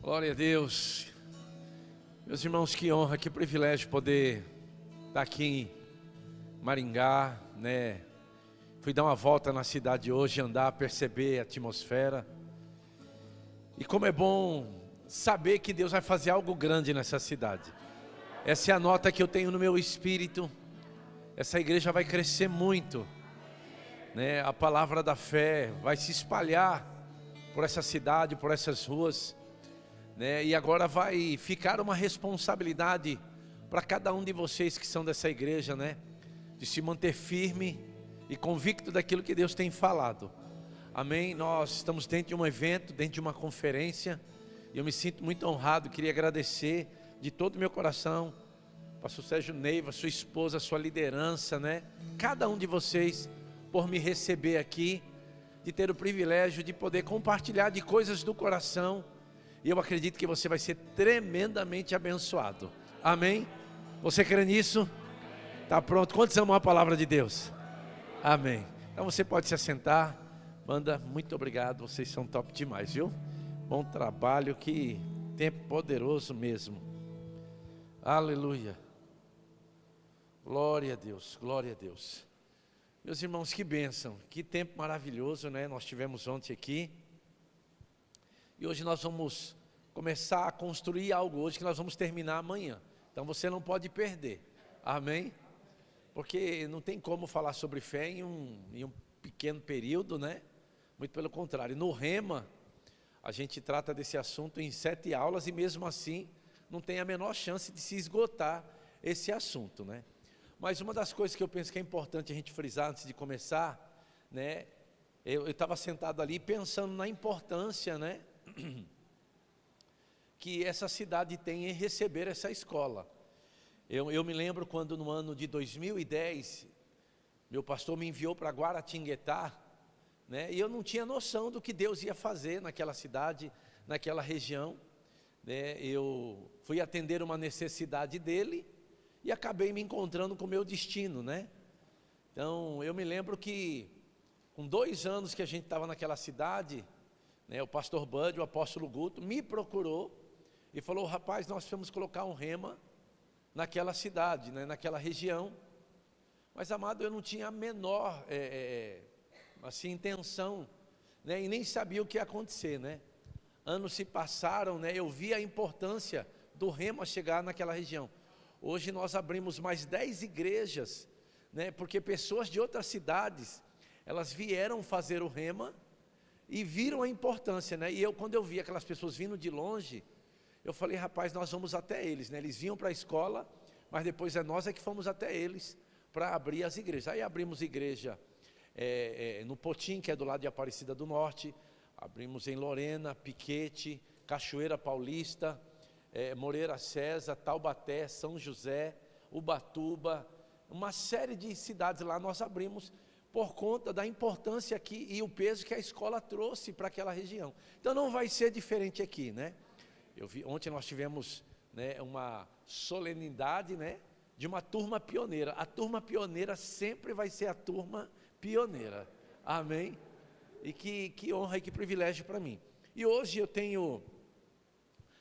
Glória a Deus. Meus irmãos, que honra, que privilégio poder estar aqui em Maringá, né? Fui dar uma volta na cidade hoje, andar, perceber a atmosfera. E como é bom saber que Deus vai fazer algo grande nessa cidade. Essa é a nota que eu tenho no meu espírito. Essa igreja vai crescer muito, né? A palavra da fé vai se espalhar por essa cidade, por essas ruas, né? E agora vai ficar uma responsabilidade para cada um de vocês que são dessa igreja, né? De se manter firme e convicto daquilo que Deus tem falado. Amém? Nós estamos dentro de um evento, dentro de uma conferência, e eu me sinto muito honrado. Queria agradecer de todo o meu coração, pastor Sérgio Neiva, sua esposa, sua liderança, né? Cada um de vocês por me receber aqui, de ter o privilégio de poder compartilhar de coisas do coração. E eu acredito que você vai ser tremendamente abençoado. Amém? Você crê nisso? Está pronto? Quantos amam a palavra de Deus? Amém. Então você pode se assentar. Banda, muito obrigado. Vocês são top demais, viu? Bom trabalho, que tempo poderoso mesmo. Aleluia. Glória a Deus, glória a Deus. Meus irmãos, que bênção, que tempo maravilhoso, né? Nós tivemos ontem aqui. E hoje nós vamos começar a construir algo hoje que nós vamos terminar amanhã. Então você não pode perder. Amém? Porque não tem como falar sobre fé em um pequeno período, né? Muito pelo contrário. No Rema, a gente trata desse assunto em 7 aulas e mesmo assim não tem a menor chance de se esgotar esse assunto, né? Mas uma das coisas que eu penso que é importante a gente frisar antes de começar, né? Eu estava sentado ali pensando na importância, né? Que essa cidade tem em receber essa escola. Eu me lembro quando no ano de 2010, meu pastor me enviou para Guaratinguetá, né? E eu não tinha noção do que Deus ia fazer naquela cidade, naquela região, né? Eu fui atender uma necessidade dele e acabei me encontrando com o meu destino, né? Então eu me lembro que com 2 anos que a gente estava naquela cidade, né, o pastor Bud, o apóstolo Guto, me procurou e falou: rapaz, nós precisamos colocar um Rema naquela cidade, né, naquela região. Mas, amado, eu não tinha a menor assim, intenção, né, e nem sabia o que ia acontecer, né? Anos se passaram, né, eu vi a importância do Rema chegar naquela região. Hoje nós abrimos mais 10 igrejas, né, porque pessoas de outras cidades, elas vieram fazer o Rema e viram a importância, né? E quando eu vi aquelas pessoas vindo de longe, eu falei: rapaz, nós vamos até eles, né? Eles vinham para a escola, mas depois nós que fomos até eles para abrir as igrejas. Aí abrimos igreja no Potim, que é do lado de Aparecida do Norte, abrimos em Lorena, Piquete, Cachoeira Paulista, Moreira César, Taubaté, São José, Ubatuba, uma série de cidades lá nós abrimos, por conta da importância aqui e o peso que a escola trouxe para aquela região. Então não vai ser diferente aqui, né? Ontem nós tivemos, né, uma solenidade, né, de uma turma pioneira. A turma pioneira sempre vai ser a turma pioneira. Amém? E que honra e que privilégio para mim. E hoje eu tenho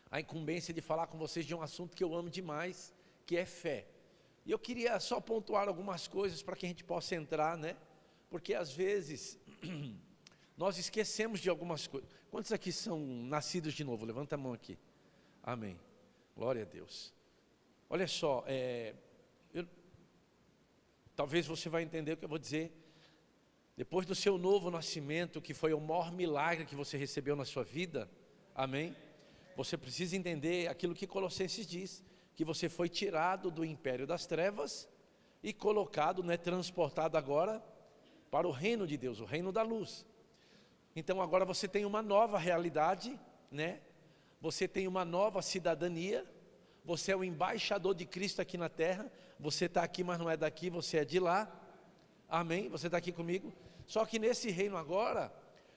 a incumbência de falar com vocês de um assunto que eu amo demais, que é fé. E eu queria só pontuar algumas coisas para que a gente possa entrar, né? Porque às vezes nós esquecemos de algumas coisas. Quantos aqui são nascidos de novo? Levanta a mão aqui. Amém. Glória a Deus. Olha só, talvez você vai entender o que eu vou dizer. Depois do seu novo nascimento, que foi o maior milagre que você recebeu na sua vida, amém? Você precisa entender aquilo que Colossenses diz, que você foi tirado do império das trevas e colocado, né, transportado agora para o reino de Deus, o reino da luz. Então agora você tem uma nova realidade, né? Você tem uma nova cidadania. Você é o embaixador de Cristo aqui na terra. Você está aqui, mas não é daqui, você é de lá. Amém? Você está aqui comigo? Só que nesse reino agora,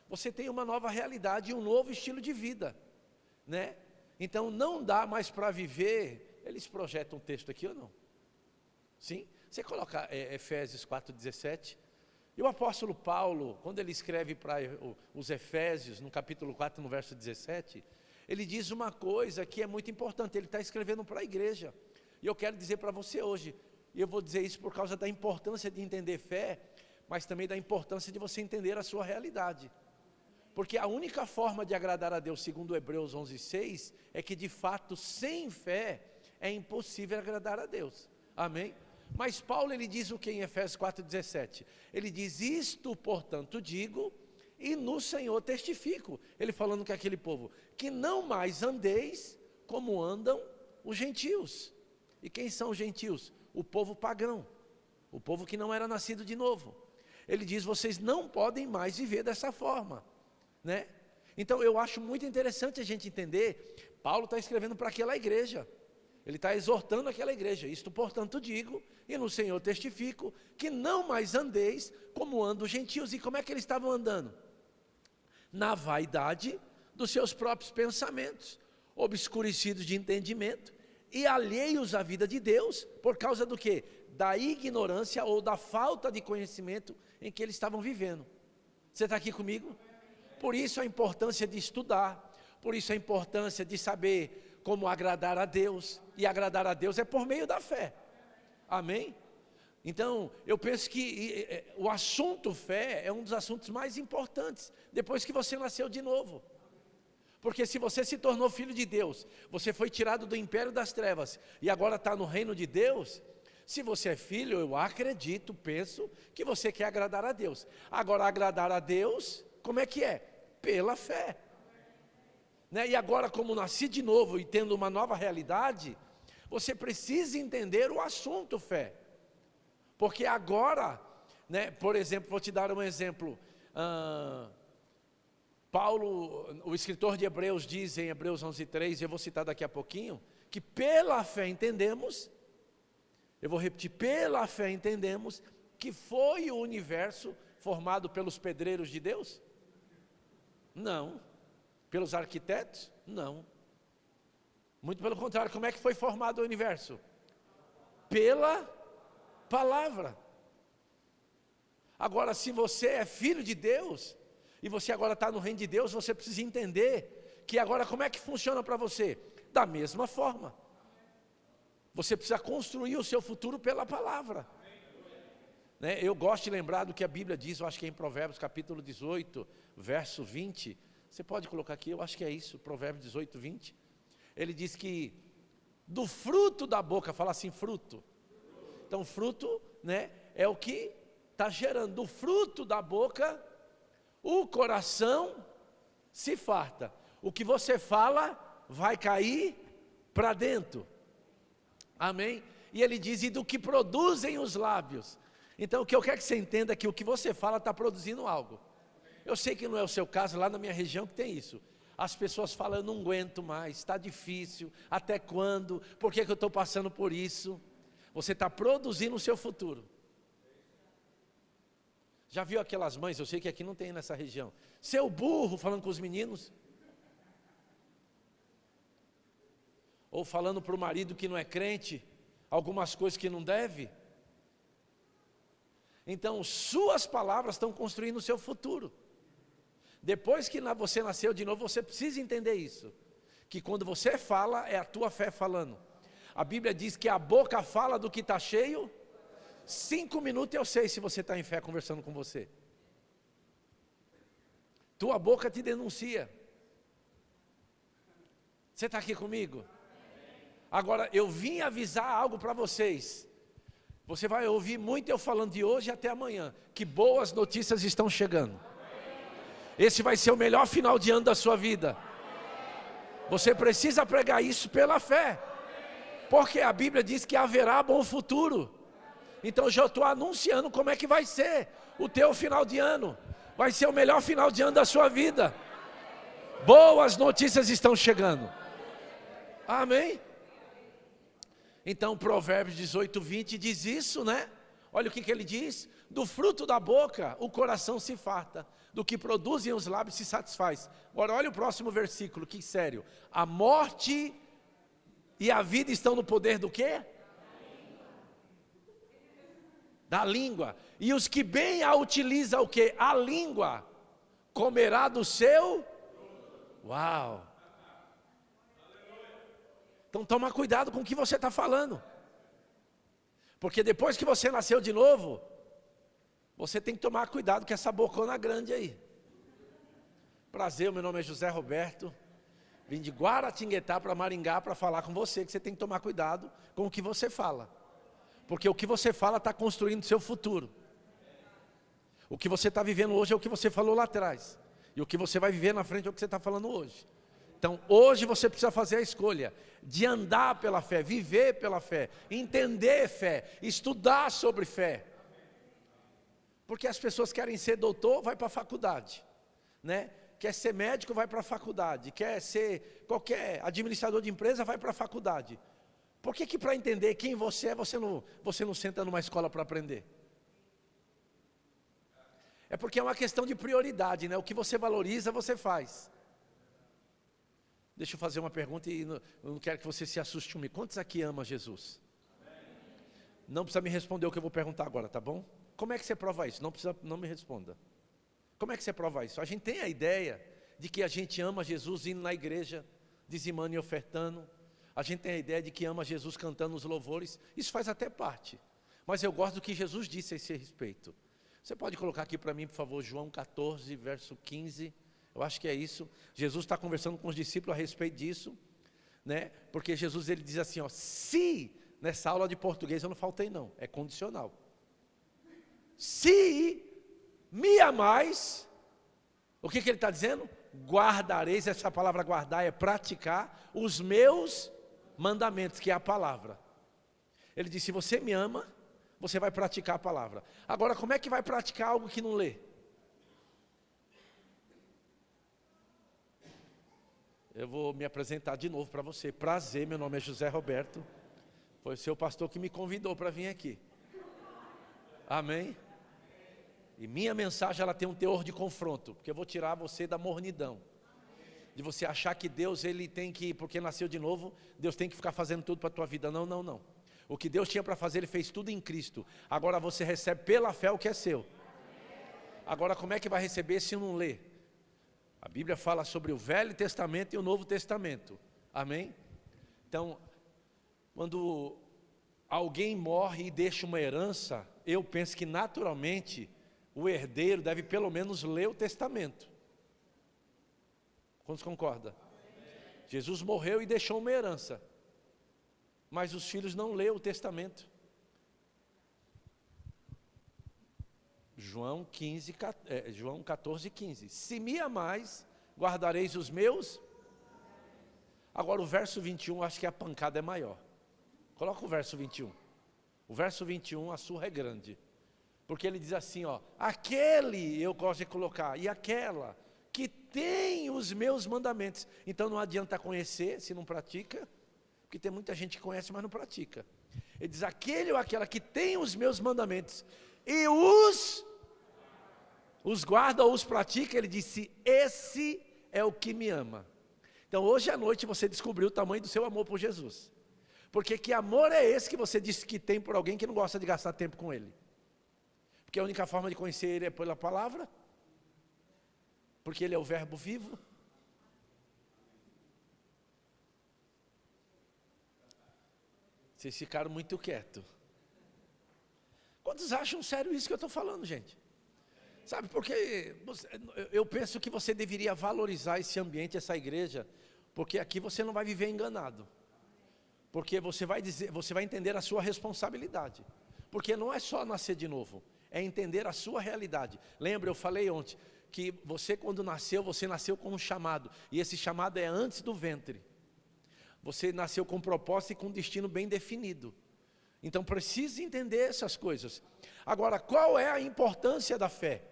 você tem uma nova realidade e um novo estilo de vida, né? Então não dá mais para viver. Eles projetam um texto aqui ou não? Sim? Você coloca Efésios 4,17. E o apóstolo Paulo, quando ele escreve para os Efésios, no capítulo 4, no verso 17, ele diz uma coisa que é muito importante, ele está escrevendo para a igreja, e eu quero dizer para você hoje, e eu vou dizer isso por causa da importância de entender fé, mas também da importância de você entender a sua realidade, porque a única forma de agradar a Deus, segundo Hebreus 11:6, é que de fato, sem fé, é impossível agradar a Deus, amém? Mas Paulo, ele diz o que em Efésios 4:17? Ele diz, isto portanto digo, e no Senhor testifico, ele falando com aquele povo, que não mais andeis como andam os gentios. E quem são os gentios? O povo pagão, o povo que não era nascido de novo. Ele diz, vocês não podem mais viver dessa forma, né? Então eu acho muito interessante a gente entender, Paulo está escrevendo para aquela igreja, ele está exortando aquela igreja, isto portanto digo, e no Senhor testifico, que não mais andeis como andam os gentios. E como é que eles estavam andando? Na vaidade dos seus próprios pensamentos, obscurecidos de entendimento, e alheios à vida de Deus, por causa do quê? Da ignorância ou da falta de conhecimento em que eles estavam vivendo. Você está aqui comigo? Por isso a importância de estudar, por isso a importância de saber como agradar a Deus, e agradar a Deus é por meio da fé, amém? Então, eu penso que o assunto fé é um dos assuntos mais importantes, depois que você nasceu de novo, porque se você se tornou filho de Deus, você foi tirado do império das trevas, e agora está no reino de Deus, se você é filho, eu acredito, penso, que você quer agradar a Deus. Agora, agradar a Deus, como é que é? Pela fé, né? E agora, como nasci de novo e tendo uma nova realidade, você precisa entender o assunto fé, porque agora, né, por exemplo, vou te dar um exemplo, Paulo, o escritor de Hebreus diz em Hebreus 11:3, eu vou citar daqui a pouquinho, que pela fé entendemos, eu vou repetir, pela fé entendemos, que foi o universo formado pelos pedreiros de Deus? Não. Pelos arquitetos? Não. Muito pelo contrário, como é que foi formado o universo? Pela palavra. Agora, se você é filho de Deus, e você agora está no reino de Deus, você precisa entender, que agora como é que funciona para você? Da mesma forma. Você precisa construir o seu futuro pela palavra, né? Eu gosto de lembrar do que a Bíblia diz, eu acho que é em Provérbios capítulo 18, verso 20, você pode colocar aqui, eu acho que é isso, Provérbios 18, 20, ele diz que do fruto da boca, fala assim, fruto, então fruto, né, é o que está gerando, do fruto da boca, o coração se farta, o que você fala vai cair para dentro, amém? E ele diz, e do que produzem os lábios. Então o que eu quero que você entenda é que o que você fala está produzindo algo. Eu sei que não é o seu caso, lá na minha região que tem isso. As pessoas falam, eu não aguento mais, está difícil, até quando? Por que eu estou passando por isso? Você está produzindo o seu futuro. Já viu aquelas mães, eu sei que aqui não tem nessa região, seu burro falando com os meninos? Ou falando para o marido que não é crente, algumas coisas que não deve? Então, suas palavras estão construindo o seu futuro. Depois que você nasceu de novo, você precisa entender isso. Que quando você fala, é a tua fé falando. A Bíblia diz que a boca fala do que está cheio. 5 minutos eu sei se você está em fé conversando com você. Tua boca te denuncia. Você está aqui comigo? Agora, eu vim avisar algo para vocês. Você vai ouvir muito eu falando de hoje até amanhã, que boas notícias estão chegando. Esse vai ser o melhor final de ano da sua vida. Você precisa pregar isso pela fé, porque a Bíblia diz que haverá bom futuro. Então eu já estou anunciando como é que vai ser o teu final de ano. Vai ser o melhor final de ano da sua vida. Boas notícias estão chegando. Amém? Então Provérbios 18, 20 diz isso, né? Olha o que ele diz, do fruto da boca o coração se farta, do que produzem os lábios se satisfaz. Agora olha o próximo versículo, que sério. A morte e a vida estão no poder do quê? Da língua. E os que bem a utilizam o quê? A língua, comerá do seu... Uau! Então toma cuidado com o que você está falando. Porque depois que você nasceu de novo, você tem que tomar cuidado com essa bocona grande aí. Prazer, meu nome é José Roberto. Vim de Guaratinguetá para Maringá para falar com você, que você tem que tomar cuidado com o que você fala. Porque o que você fala está construindo o seu futuro. O que você está vivendo hoje é o que você falou lá atrás. E o que você vai viver na frente é o que você está falando hoje. Então, hoje você precisa fazer a escolha de andar pela fé, viver pela fé, entender fé, estudar sobre fé. Porque as pessoas querem ser doutor, vai para a faculdade, né? Quer ser médico, vai para a faculdade. Quer ser qualquer administrador de empresa, vai para a faculdade. Por que para entender quem você é, você não senta numa escola para aprender? É porque é uma questão de prioridade, né? O que você valoriza, você faz. Deixa eu fazer uma pergunta e eu não quero que você se assuste comigo. Quantos aqui amam Jesus? Não precisa me responder o que eu vou perguntar agora, tá bom? Como é que você prova isso? Não me responda. Como é que você prova isso? A gente tem a ideia de que a gente ama Jesus indo na igreja, dizimando e ofertando. A gente tem a ideia de que ama Jesus cantando os louvores. Isso faz até parte. Mas eu gosto do que Jesus disse a esse respeito. Você pode colocar aqui para mim, por favor, João 14, verso 15. Eu acho que é isso. Jesus está conversando com os discípulos a respeito disso, né? Porque Jesus ele diz assim, ó, se nessa aula de português eu não faltei não, é condicional. Se me amais, o que ele está dizendo? Guardareis, essa palavra guardar é praticar os meus mandamentos, que é a palavra. Ele diz, se você me ama, você vai praticar a palavra. Agora, como é que vai praticar algo que não lê? Eu vou me apresentar de novo para você. Prazer, meu nome é José Roberto. Foi o seu pastor que me convidou para vir aqui. Amém? E minha mensagem ela tem um teor de confronto, porque eu vou tirar você da mornidão. De você achar que Deus ele tem que, porque nasceu de novo, Deus tem que ficar fazendo tudo para a tua vida. Não, não, não. O que Deus tinha para fazer, Ele fez tudo em Cristo. Agora você recebe pela fé o que é seu. Agora como é que vai receber se não ler? A Bíblia fala sobre o Velho Testamento e o Novo Testamento. Amém? Então, quando alguém morre e deixa uma herança, eu penso que naturalmente o herdeiro deve pelo menos ler o testamento. Quantos concordam? Jesus morreu e deixou uma herança. Mas os filhos não leem o testamento. João 14, 15. Se me amais, guardareis os meus. Agora o verso 21, acho que a pancada é maior. Coloca o verso 21. O verso 21, a surra é grande. Porque ele diz assim, ó, aquele, eu gosto de colocar, e aquela que tem os meus mandamentos. Então não adianta conhecer se não pratica. Porque tem muita gente que conhece, mas não pratica. Ele diz, aquele ou aquela que tem os meus mandamentos e os guarda ou os pratica, ele disse, esse é o que me ama. Então hoje à noite você descobriu o tamanho do seu amor por Jesus. Porque que amor é esse que você disse que tem por alguém que não gosta de gastar tempo com ele? Porque a única forma de conhecer ele é pela palavra. Porque ele é o verbo vivo. Vocês ficaram muito quietos. Quantos acham sério isso que eu estou falando, gente? Sabe, porque eu penso que você deveria valorizar esse ambiente, essa igreja, porque aqui você não vai viver enganado. Porque você vai entender a sua responsabilidade. Porque não é só nascer de novo, é entender a sua realidade. Lembra, eu falei ontem, que você quando nasceu, você nasceu com um chamado. E esse chamado é antes do ventre. Você nasceu com um propósito e com um destino bem definido. Então precisa entender essas coisas. Agora, qual é a importância da fé?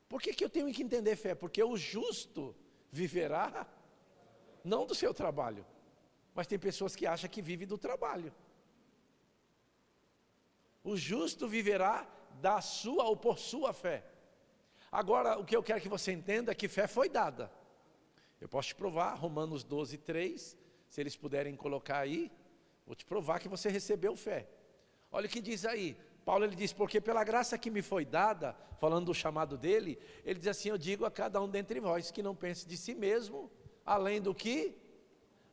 Por que eu tenho que entender fé? Porque o justo viverá, não do seu trabalho. Mas tem pessoas que acham que vive do trabalho. O justo viverá da sua ou por sua fé. Agora, o que eu quero que você entenda é que fé foi dada. Eu posso te provar, Romanos 12, 3, se eles puderem colocar aí, vou te provar que você recebeu fé. Olha o que diz aí, Paulo ele diz, porque pela graça que me foi dada, falando do chamado dele, ele diz assim, eu digo a cada um dentre vós, que não pense de si mesmo, além do que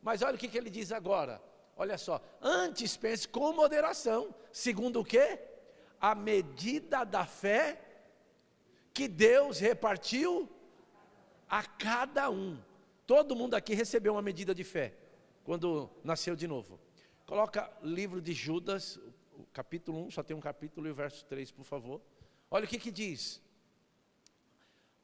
Mas olha o que ele diz agora. Olha só, antes pense com moderação, segundo o quê? A medida da fé que Deus repartiu a cada um. Todo mundo aqui recebeu uma medida de fé, quando nasceu de novo. Coloca livro de Judas, o capítulo 1, só tem um capítulo e o verso 3, por favor. Olha o que diz.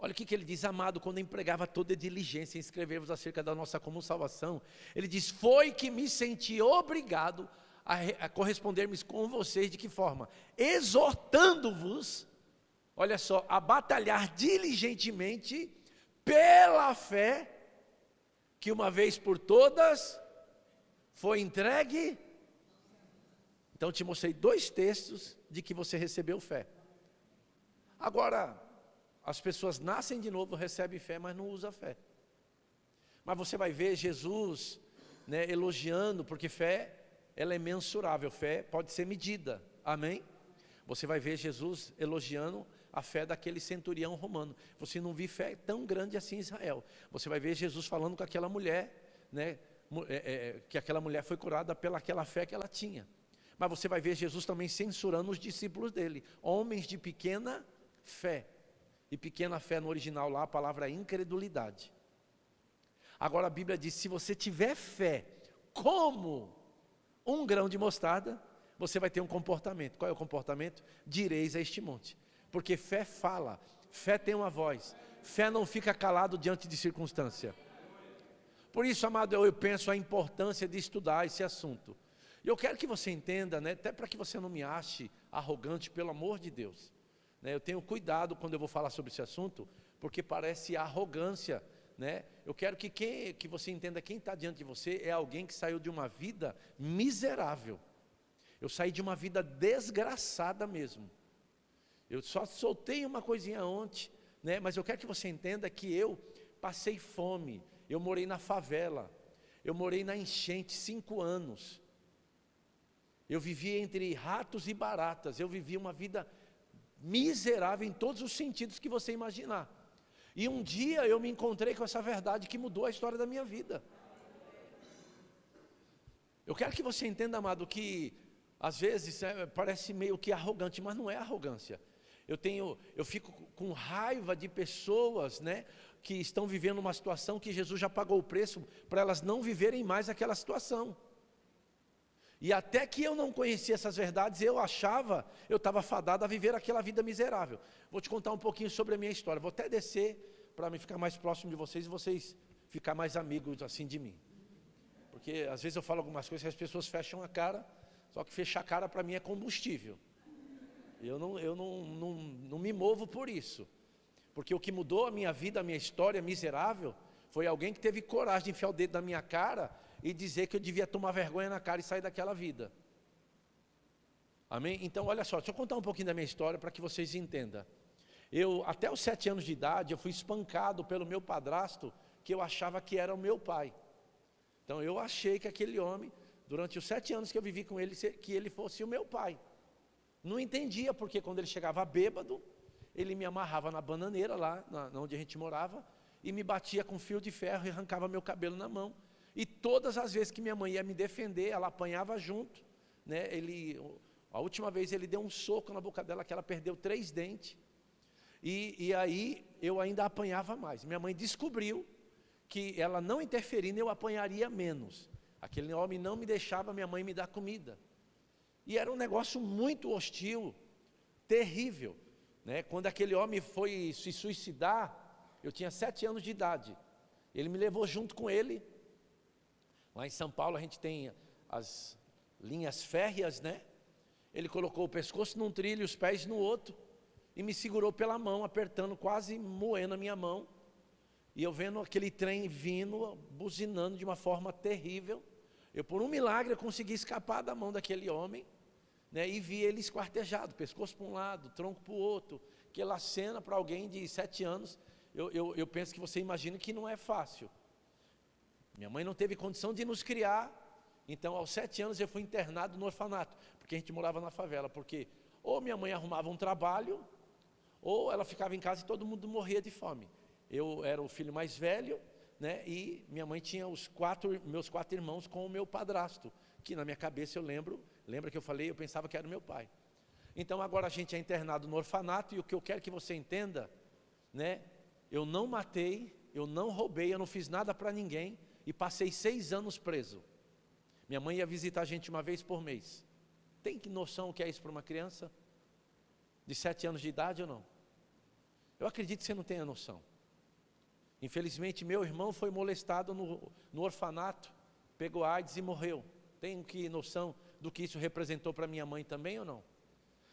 Olha o que ele diz, amado, quando empregava toda diligência em escrever-vos acerca da nossa comum salvação, ele diz, foi que me senti obrigado a correspondermos com vocês, de que forma? Exortando-vos, olha só, a batalhar diligentemente pela fé, que uma vez por todas foi entregue. Então te mostrei 2 textos de que você recebeu fé. Agora, as pessoas nascem de novo, recebem fé, mas não usam fé. Mas você vai ver Jesus, né, elogiando, porque fé, ela é mensurável, fé pode ser medida, amém? Você vai ver Jesus elogiando a fé daquele centurião romano. Você não viu fé tão grande assim em Israel. Você vai ver Jesus falando com aquela mulher, né, que aquela mulher foi curada pelaquela fé que ela tinha. Mas você vai ver Jesus também censurando os discípulos dele, homens de pequena fé. E pequena fé no original lá, a palavra é incredulidade. Agora a Bíblia diz, se você tiver fé como um grão de mostarda, você vai ter um comportamento. Qual é o comportamento? Direis a este monte. Porque fé fala, fé tem uma voz, fé não fica calado diante de circunstância. Por isso, amado, eu penso a importância de estudar esse assunto. E eu quero que você entenda, né, até para que você não me ache arrogante, pelo amor de Deus. Eu tenho cuidado quando eu vou falar sobre esse assunto, porque parece arrogância, né? Eu quero que você entenda, quem está diante de você é alguém que saiu de uma vida miserável. Eu saí de uma vida desgraçada mesmo. Eu só soltei uma coisinha ontem, né? Mas eu quero que você entenda que eu passei fome, eu morei na favela, eu morei na enchente 5 anos. Eu vivi entre ratos e baratas, eu vivi uma vida miserável em todos os sentidos que você imaginar. E um dia eu me encontrei com essa verdade que mudou a história da minha vida. Eu quero que você entenda, amado, que às vezes parece meio que arrogante, mas não é arrogância. Eu fico com raiva de pessoas, né, que estão vivendo uma situação que Jesus já pagou o preço para elas não viverem mais aquela situação. E até que eu não conhecia essas verdades, eu estava fadado a viver aquela vida miserável. Vou te contar um pouquinho sobre a minha história. Vou até descer para me ficar mais próximo de vocês e vocês ficar mais amigos assim de mim. Porque às vezes eu falo algumas coisas que as pessoas fecham a cara, só que fechar a cara para mim é combustível. Eu não me movo por isso. Porque o que mudou a minha vida, a minha história miserável, foi alguém que teve coragem de enfiar o dedo na minha cara e dizer que eu devia tomar vergonha na cara e sair daquela vida. Amém? Então olha só, deixa eu contar um pouquinho da minha história para que vocês entendam. Até os 7 anos de idade, eu fui espancado pelo meu padrasto, que eu achava que era o meu pai. Então eu achei que aquele homem, durante os 7 anos que eu vivi com ele, que ele fosse o meu pai. Não entendia, porque quando ele chegava bêbado, ele me amarrava na bananeira lá, onde a gente morava, e me batia com fio de ferro e arrancava meu cabelo na mão. E todas as vezes que minha mãe ia me defender, ela apanhava junto, né? A última vez ele deu um soco na boca dela, que ela perdeu 3 dentes, e aí eu ainda apanhava mais. Minha mãe descobriu que ela não interferindo, eu apanharia menos. Aquele homem não me deixava minha mãe me dar comida. E era um negócio muito hostil, terrível, né? Quando aquele homem foi se suicidar, eu tinha 7 anos de idade. Ele me levou junto com ele. Lá em São Paulo a gente tem as linhas férreas, né? Ele colocou o pescoço num trilho, os pés no outro, e me segurou pela mão, apertando, quase moendo a minha mão. E eu vendo aquele trem vindo, buzinando de uma forma terrível. Eu, por um milagre, eu consegui escapar da mão daquele homem, né? E vi ele esquartejado, pescoço para um lado, tronco para o outro. Aquela cena para alguém de 7 anos, eu penso que você imagina que não é fácil. Minha mãe não teve condição de nos criar, então aos 7 anos eu fui internado no orfanato, porque a gente morava na favela, porque ou minha mãe arrumava um trabalho, ou ela ficava em casa e todo mundo morria de fome. Eu era o filho mais velho, né? E minha mãe tinha meus 4 irmãos com o meu padrasto, que na minha cabeça eu lembra que eu falei, eu pensava que era o meu pai. Então agora a gente é internado no orfanato, e o que eu quero que você entenda, né? Eu não matei, eu não roubei, eu não fiz nada para ninguém, e passei 6 anos preso. Minha mãe ia visitar a gente uma vez por mês. Tem que noção o que é isso para uma criança de 7 anos de idade ou não? Eu acredito que você não tenha noção. Infelizmente meu irmão foi molestado no orfanato, pegou AIDS e morreu. Tem que noção do que isso representou para minha mãe também ou não?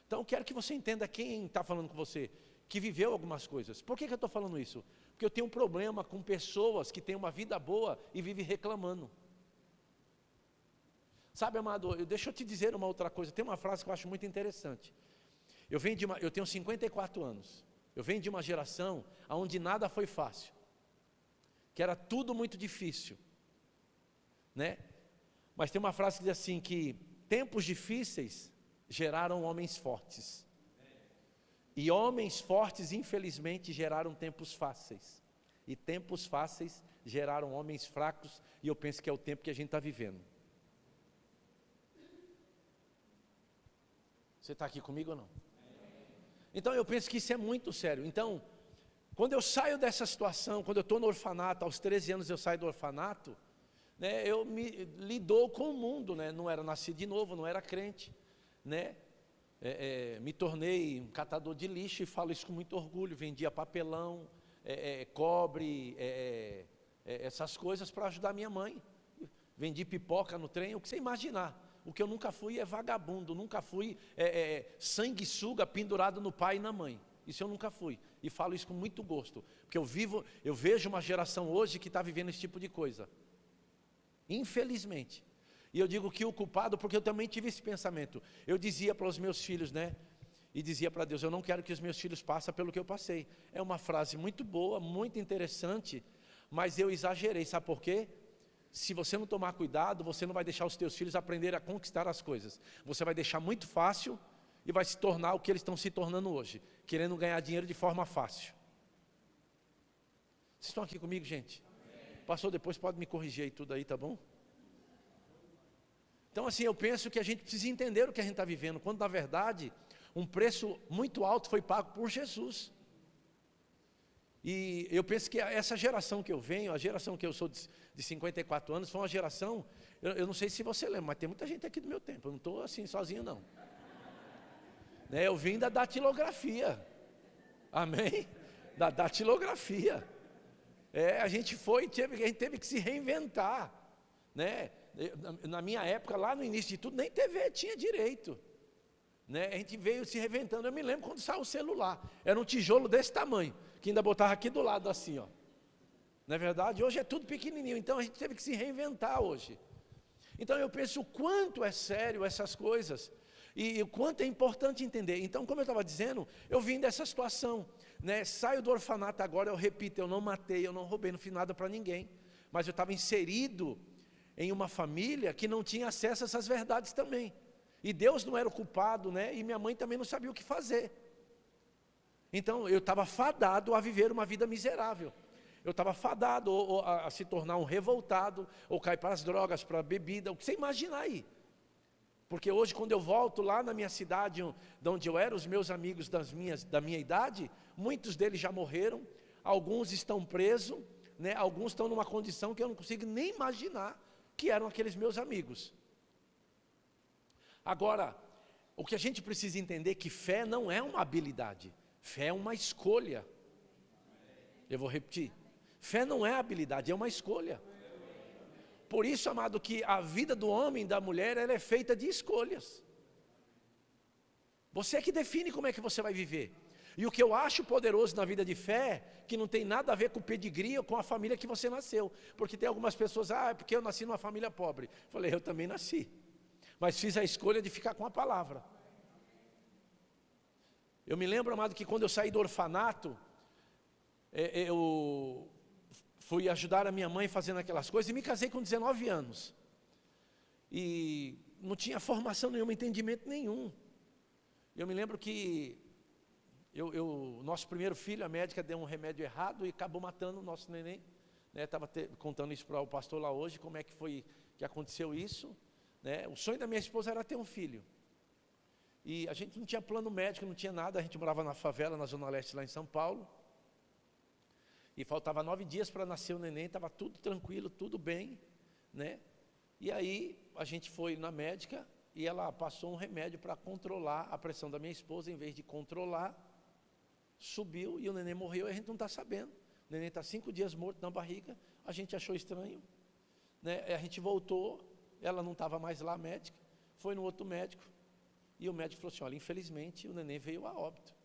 Então quero que você entenda quem está falando com você, que viveu algumas coisas. Por que eu estou falando isso? Porque eu tenho um problema com pessoas que têm uma vida boa e vivem reclamando. Sabe, amado, deixa eu te dizer uma outra coisa. Tem uma frase que eu acho muito interessante. Eu tenho 54 anos. Eu venho de uma geração onde nada foi fácil, que era tudo muito difícil, né? Mas tem uma frase que diz assim, que tempos difíceis geraram homens fortes, e homens fortes infelizmente geraram tempos fáceis, e tempos fáceis geraram homens fracos, e eu penso que é o tempo que a gente está vivendo. Você está aqui comigo ou não? Então eu penso que isso é muito sério. Então, quando eu saio dessa situação, quando eu estou no orfanato, aos 13 anos eu saio do orfanato, né, eu me lidou com o mundo, né, não era nascido de novo, não era crente, né, me tornei um catador de lixo, e falo isso com muito orgulho. Vendia papelão, cobre, essas coisas para ajudar minha mãe. Vendi pipoca no trem, o que você imaginar. O que eu nunca fui é vagabundo, nunca fui sanguessuga pendurado no pai e na mãe. Isso eu nunca fui, e falo isso com muito gosto, porque eu vejo uma geração hoje que está vivendo esse tipo de coisa, infelizmente. E eu digo que o culpado, porque eu também tive esse pensamento. Eu dizia para os meus filhos, né, e dizia para Deus, eu não quero que os meus filhos passem pelo que eu passei. É uma frase muito boa, muito interessante, mas eu exagerei, sabe por quê? Se você não tomar cuidado, você não vai deixar os teus filhos aprenderem a conquistar as coisas. Você vai deixar muito fácil, e vai se tornar o que eles estão se tornando hoje, querendo ganhar dinheiro de forma fácil. Vocês estão aqui comigo, gente? Pastor, depois pode me corrigir aí tudo aí, tá bom? Então assim, eu penso que a gente precisa entender o que a gente está vivendo, quando na verdade, um preço muito alto foi pago por Jesus. E eu penso que essa geração que eu venho, a geração que eu sou de 54 anos, foi uma geração, eu não sei se você lembra, mas tem muita gente aqui do meu tempo, eu não estou assim sozinho não. Né, eu vim da datilografia, amém? Da datilografia. A gente teve que se reinventar, né? Na minha época, lá no início de tudo, nem TV tinha direito, né? A gente veio se reinventando. Eu me lembro quando saiu o celular, era um tijolo desse tamanho, que ainda botava aqui do lado assim, ó. Não é verdade? Hoje é tudo pequenininho, então a gente teve que se reinventar hoje. Então eu penso o quanto é sério essas coisas, e o quanto é importante entender. Então, como eu estava dizendo, eu vim dessa situação, né? Saio do orfanato agora, eu repito, eu não matei, eu não roubei, não fiz nada para ninguém, mas eu estava inserido em uma família que não tinha acesso a essas verdades também, e Deus não era o culpado, né? E minha mãe também não sabia o que fazer. Então eu estava fadado a viver uma vida miserável, eu estava fadado a se tornar um revoltado, ou cair para as drogas, para a bebida, o que você imaginar aí. Porque hoje, quando eu volto lá na minha cidade, de onde eu era, os meus amigos da minha idade, muitos deles já morreram, alguns estão presos, né? Alguns estão numa condição que eu não consigo nem imaginar que eram aqueles meus amigos. Agora, o que a gente precisa entender é que fé não é uma habilidade, fé é uma escolha. Eu vou repetir, fé não é habilidade, é uma escolha. Por isso, amado, que a vida do homem e da mulher, ela é feita de escolhas. Você é que define como é que você vai viver. E o que eu acho poderoso na vida de fé, que não tem nada a ver com o pedigree ou com a família que você nasceu. Porque tem algumas pessoas, é porque eu nasci numa família pobre. Eu falei, eu também nasci, mas fiz a escolha de ficar com a palavra. Eu me lembro, amado, que quando eu saí do orfanato, eu fui ajudar a minha mãe fazendo aquelas coisas, e me casei com 19 anos. E não tinha formação nenhuma, entendimento nenhum. Eu me lembro que nosso primeiro filho, a médica deu um remédio errado e acabou matando o nosso neném. Estava contando isso para o pastor lá hoje, como é que foi que aconteceu isso, né? O sonho da minha esposa era ter um filho. E a gente não tinha plano médico, não tinha nada, a gente morava na favela, na Zona Leste, lá em São Paulo. E faltava 9 dias para nascer o neném, estava tudo tranquilo, tudo bem, né? E aí a gente foi na médica e ela passou um remédio para controlar a pressão da minha esposa. Em vez de controlar, subiu e o neném morreu e a gente não está sabendo. O neném está 5 dias morto na barriga, a gente achou estranho, né? A gente voltou, ela não estava mais lá, a médica, foi no outro médico, e o médico falou assim, olha, infelizmente o neném veio a óbito.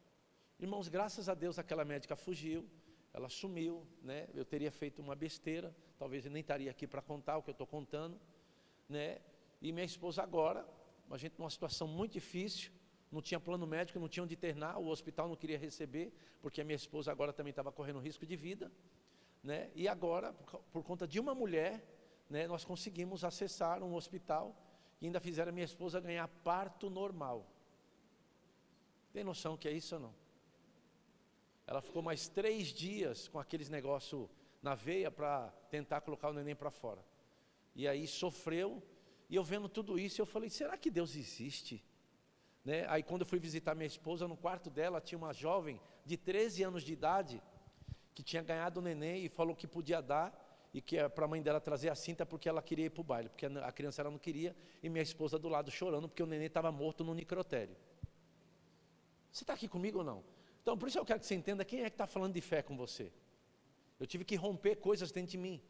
Irmãos, graças a Deus aquela médica fugiu, ela sumiu, né? Eu teria feito uma besteira, talvez eu nem estaria aqui para contar o que eu estou contando, né? E minha esposa agora, a gente numa situação muito difícil, não tinha plano médico, não tinha onde internar, o hospital não queria receber, porque a minha esposa agora também estava correndo risco de vida, né? E agora, por conta de uma mulher, né, nós conseguimos acessar um hospital e ainda fizeram a minha esposa ganhar parto normal. Tem noção que é isso ou não? Ela ficou mais 3 dias com aqueles negócios na veia para tentar colocar o neném para fora. E aí sofreu, e eu vendo tudo isso, eu falei, será que Deus existe? Né? Aí quando eu fui visitar minha esposa, no quarto dela tinha uma jovem de 13 anos de idade, que tinha ganhado o neném e falou que podia dar, e que é para a mãe dela trazer a cinta porque ela queria ir para o baile, porque a criança ela não queria, e minha esposa do lado chorando porque o neném estava morto no necrotério. Você está aqui comigo ou não? Então por isso eu quero que você entenda quem é que está falando de fé com você. Eu tive que romper coisas dentro de mim,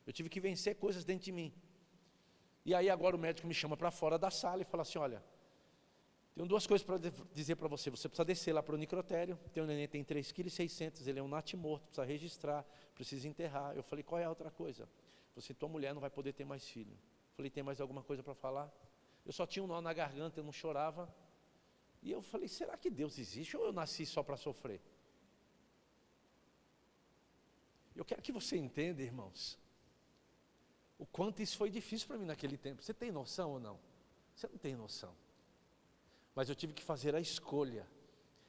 eu tive que vencer coisas dentro de mim. E aí agora o médico me chama para fora da sala e fala assim, olha, tenho 2 coisas para dizer para você. Você precisa descer lá para o necrotério. Teu neném tem 3,6 kg, ele é um natimorto, precisa registrar, precisa enterrar. Eu falei, qual é a outra coisa? Você, tua mulher não vai poder ter mais filho. Eu falei, tem mais alguma coisa para falar? Eu só tinha um nó na garganta, eu não chorava. E eu falei, será que Deus existe ou eu nasci só para sofrer? Eu quero que você entenda, irmãos, o quanto isso foi difícil para mim naquele tempo. Você tem noção ou não? Você não tem noção. Mas eu tive que fazer a escolha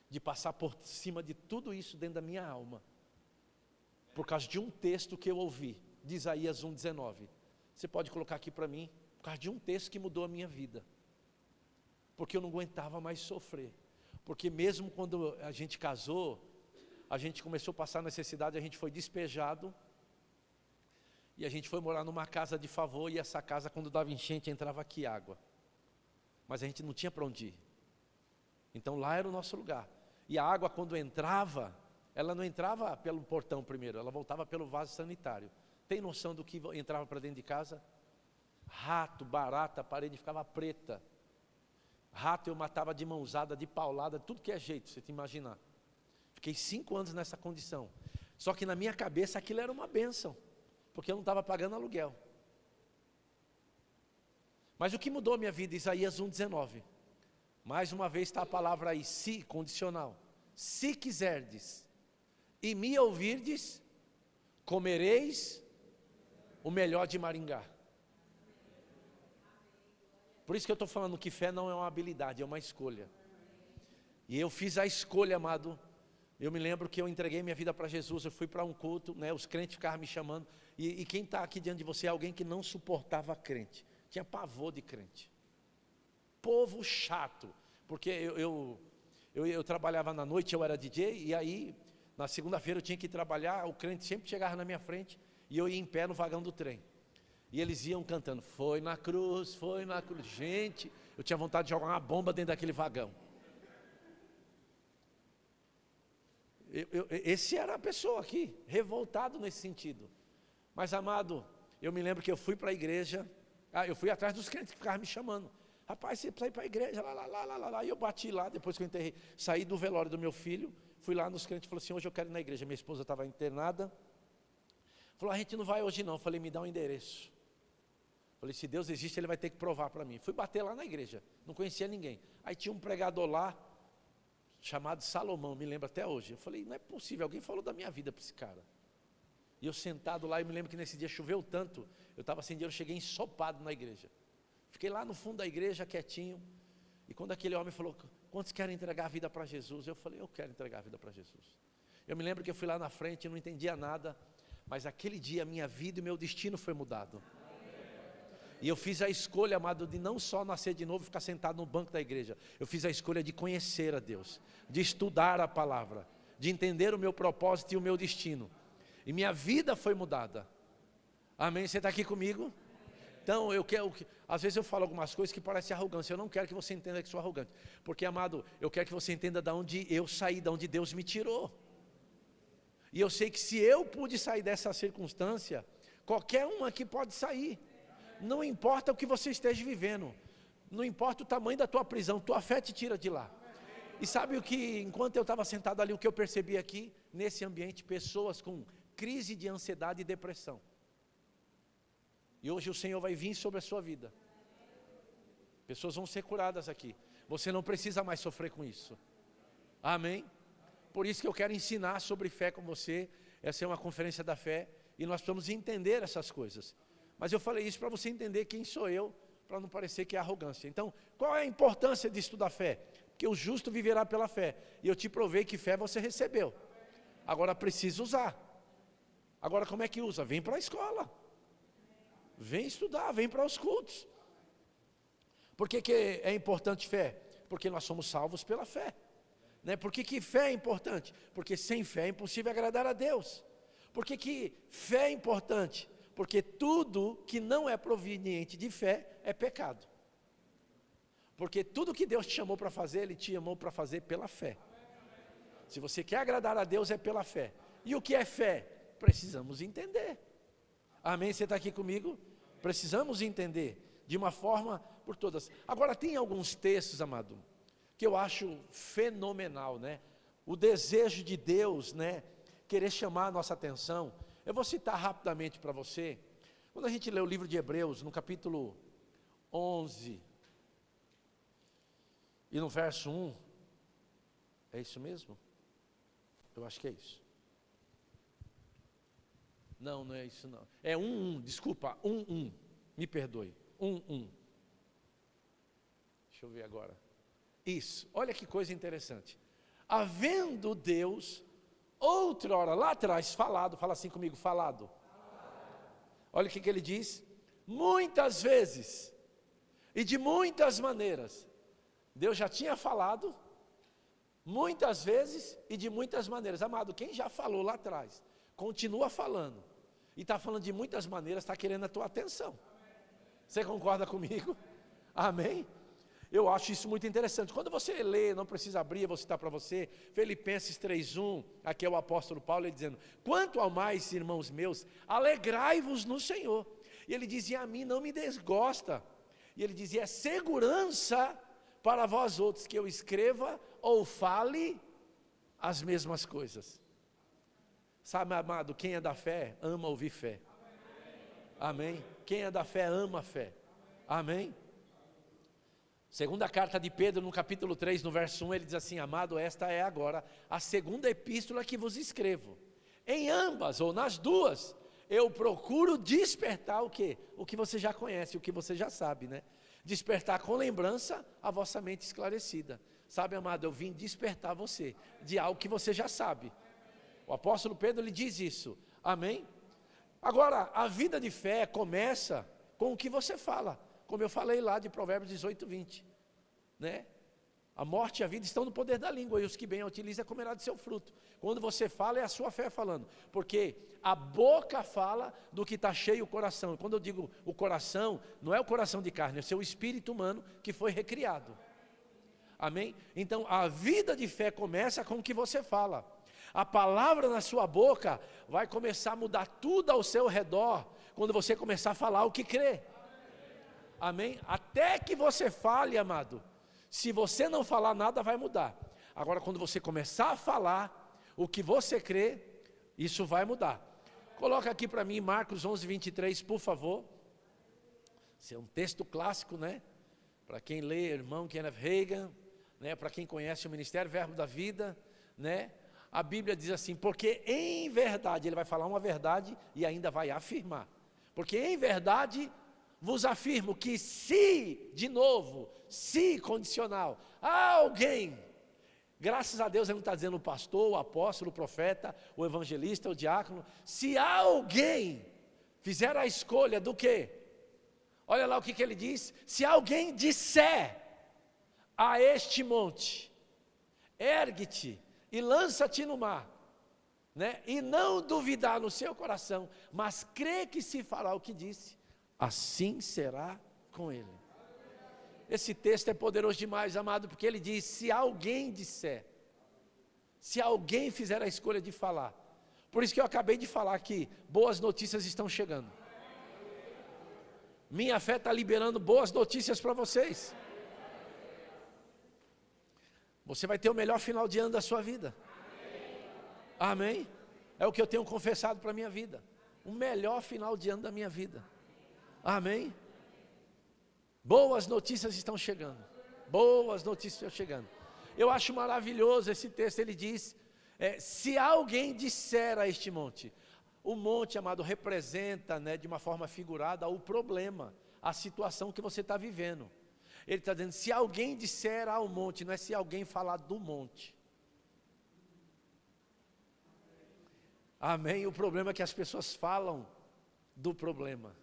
de passar por cima de tudo isso dentro da minha alma, por causa de um texto que eu ouvi, de Isaías 1,19. Você pode colocar aqui para mim, por causa de um texto que mudou a minha vida, porque eu não aguentava mais sofrer, porque mesmo quando a gente casou, a gente começou a passar necessidade, a gente foi despejado, e a gente foi morar numa casa de favor, e essa casa quando dava enchente entrava aqui água, mas a gente não tinha para onde ir. Então lá era o nosso lugar. E a água quando entrava, ela não entrava pelo portão primeiro, ela voltava pelo vaso sanitário. Tem noção do que entrava para dentro de casa? Rato, barata, a parede ficava preta. Rato eu matava de mãozada, de paulada, tudo que é jeito, você te imaginar. Fiquei 5 anos nessa condição. Só que na minha cabeça aquilo era uma bênção, porque eu não estava pagando aluguel. Mas o que mudou a minha vida? Isaías 1,19. Mais uma vez está a palavra aí, se, condicional. Se quiserdes e me ouvirdes, comereis o melhor de Maringá. Por isso que eu estou falando que fé não é uma habilidade, é uma escolha. E eu fiz a escolha, amado. Eu me lembro que eu entreguei minha vida para Jesus, eu fui para um culto, né, os crentes ficavam me chamando. E quem está aqui diante de você é alguém que não suportava crente, tinha pavor de crente. Povo chato, porque eu trabalhava na noite, eu era DJ, e aí na segunda-feira eu tinha que trabalhar, o crente sempre chegava na minha frente, e eu ia em pé no vagão do trem, e eles iam cantando, foi na cruz, gente, eu tinha vontade de jogar uma bomba dentro daquele vagão. Esse era a pessoa aqui, revoltado nesse sentido. Mas amado, eu me lembro que eu fui para a igreja, eu fui atrás dos crentes que ficavam me chamando. Rapaz, você precisa ir para a igreja, lá. E eu bati lá, depois que eu enterrei, saí do velório do meu filho, fui lá nos crentes e falei assim, hoje eu quero ir na igreja. Minha esposa estava internada. Falou, a gente não vai hoje não. Falei, me dá um endereço. Falei, se Deus existe, Ele vai ter que provar para mim. Fui bater lá na igreja, não conhecia ninguém. Aí tinha um pregador lá, chamado Salomão, me lembro até hoje. Eu falei, não é possível, alguém falou da minha vida para esse cara. E eu sentado lá, eu me lembro que nesse dia choveu tanto, eu estava sem dinheiro, eu cheguei ensopado na igreja. Fiquei lá no fundo da igreja, quietinho, e quando aquele homem falou, quantos querem entregar a vida para Jesus? Eu falei, eu quero entregar a vida para Jesus. Eu me lembro que eu fui lá na frente, não entendia nada, Mas aquele dia a minha vida e meu destino foi mudado. E eu fiz a escolha, amado, de não só nascer de novo e ficar sentado no banco da igreja. Eu fiz a escolha de conhecer a Deus, de estudar a palavra, de entender o meu propósito e o meu destino. E minha vida foi mudada. Amém? Você está aqui comigo? Então, às vezes eu falo algumas coisas que parecem arrogância. Eu não quero que você entenda que sou arrogante. Porque, amado, eu quero que você entenda de onde eu saí, de onde Deus me tirou. E eu sei que se eu pude sair dessa circunstância, qualquer um aqui pode sair. Não importa o que você esteja vivendo. Não importa o tamanho da tua prisão, tua fé te tira de lá. E sabe o que, enquanto eu estava sentado ali, o que eu percebi aqui? Nesse ambiente, pessoas com crise de ansiedade e depressão. E hoje o Senhor vai vir sobre a sua vida. Pessoas vão ser curadas aqui. Você não precisa mais sofrer com isso. Amém? Por isso que eu quero ensinar sobre fé com você. Essa é uma conferência da fé. E nós precisamos entender essas coisas. Mas eu falei isso para você entender quem sou eu, para não parecer que é arrogância. Então, qual é a importância de estudar fé? Porque o justo viverá pela fé. E eu te provei que fé você recebeu. Agora precisa usar. Agora como é que usa? Vem para a escola. Vem estudar, vem para os cultos. Por que é importante fé? Porque nós somos salvos pela fé. Né? Por que fé é importante? Porque sem fé é impossível agradar a Deus. Por que fé é importante? Porque tudo que não é proveniente de fé é pecado. Porque tudo que Deus te chamou para fazer, Ele te chamou para fazer pela fé. Se você quer agradar a Deus, é pela fé. E o que é fé? Precisamos entender. Amém? Você está aqui comigo? Precisamos entender de uma forma por todas. Agora tem alguns textos, amado, que eu acho fenomenal, né? O desejo de Deus, né? Querer chamar a nossa atenção. Eu vou citar rapidamente para você. Quando a gente lê o livro de Hebreus, no capítulo 11, e no verso 1, é isso mesmo? Eu acho que é isso. Não, não é isso não. É 1:1, desculpa, 1:1, me perdoe, 1:1. Deixa eu ver agora. Isso, olha que coisa interessante. Havendo Deus, outrora, lá atrás, falado, fala assim comigo, falado. Olha o que ele diz. Muitas vezes, e de muitas maneiras, Deus já tinha falado, muitas vezes e de muitas maneiras. Amado, quem já falou lá atrás, continua falando, e está falando de muitas maneiras, está querendo a tua atenção. Você concorda comigo? Amém? Eu acho isso muito interessante. Quando você lê, não precisa abrir, eu vou citar para você, Filipenses 3:1, aqui é o apóstolo Paulo, ele dizendo, quanto ao mais, irmãos meus, alegrai-vos no Senhor. E ele dizia, a mim não me desgosta. E ele dizia, é segurança para vós outros, que eu escreva ou fale as mesmas coisas. Sabe, amado, quem é da fé, ama ouvir fé. Amém? Quem é da fé, ama a fé. Amém? Segunda carta de Pedro, no capítulo 3, no verso 1, ele diz assim, amado, esta é agora a segunda epístola que vos escrevo. Em ambas, ou nas duas, eu procuro despertar o quê? O que você já conhece, o que você já sabe, né? Despertar com lembrança a vossa mente esclarecida. Sabe, amado, eu vim despertar você de algo que você já sabe. O apóstolo Pedro, ele diz isso. Amém? Agora, a vida de fé começa com o que você fala. Como eu falei lá de Provérbios 18:20, né? A morte e a vida estão no poder da língua, e os que bem a utilizam comerá de seu fruto. Quando você fala, é a sua fé falando, porque a boca fala do que está cheio o coração. E quando eu digo o coração, não é o coração de carne, é o seu espírito humano que foi recriado. Amém? Então a vida de fé começa com o que você fala. A palavra na sua boca vai começar a mudar tudo ao seu redor, quando você começar a falar o que crê. Amém? Até que você fale, amado, se você não falar nada vai mudar. Agora quando você começar a falar o que você crê, isso vai mudar. Coloca aqui para mim Marcos 11:23, por favor. Esse é um texto clássico, né? Para quem lê, irmão Kenneth Hagin, né? Para quem conhece o Ministério Verbo da Vida, né? A Bíblia diz assim, porque em verdade, ele vai falar uma verdade e ainda vai afirmar. Porque em verdade vos afirmo que se, de novo, se condicional, alguém Graças a Deus ele não está dizendo o pastor, o apóstolo, o profeta, o evangelista, o diácono. Se alguém fizer a escolha do quê? Olha lá o que ele diz. Se alguém disser a este monte, ergue-te e lança-te no mar, né? E não duvidar no seu coração, mas crê que se fará o que disse, assim será com ele. Esse texto é poderoso demais, amado, porque ele diz, se alguém disser, se alguém fizer a escolha de falar. Por isso que eu acabei de falar que boas notícias estão chegando. Minha fé está liberando boas notícias para vocês. Você vai ter o melhor final de ano da sua vida. Amém? É o que eu tenho confessado para a minha vida. O melhor final de ano da minha vida. Amém? Boas notícias estão chegando. Boas notícias estão chegando. Eu acho maravilhoso esse texto. Ele diz, se alguém disser a este monte. O monte, amado, representa, né, de uma forma figurada o problema, a situação que você está vivendo. Ele está dizendo, se alguém disser ao monte, não é se alguém falar do monte. Amém? O problema é que as pessoas falam do problema.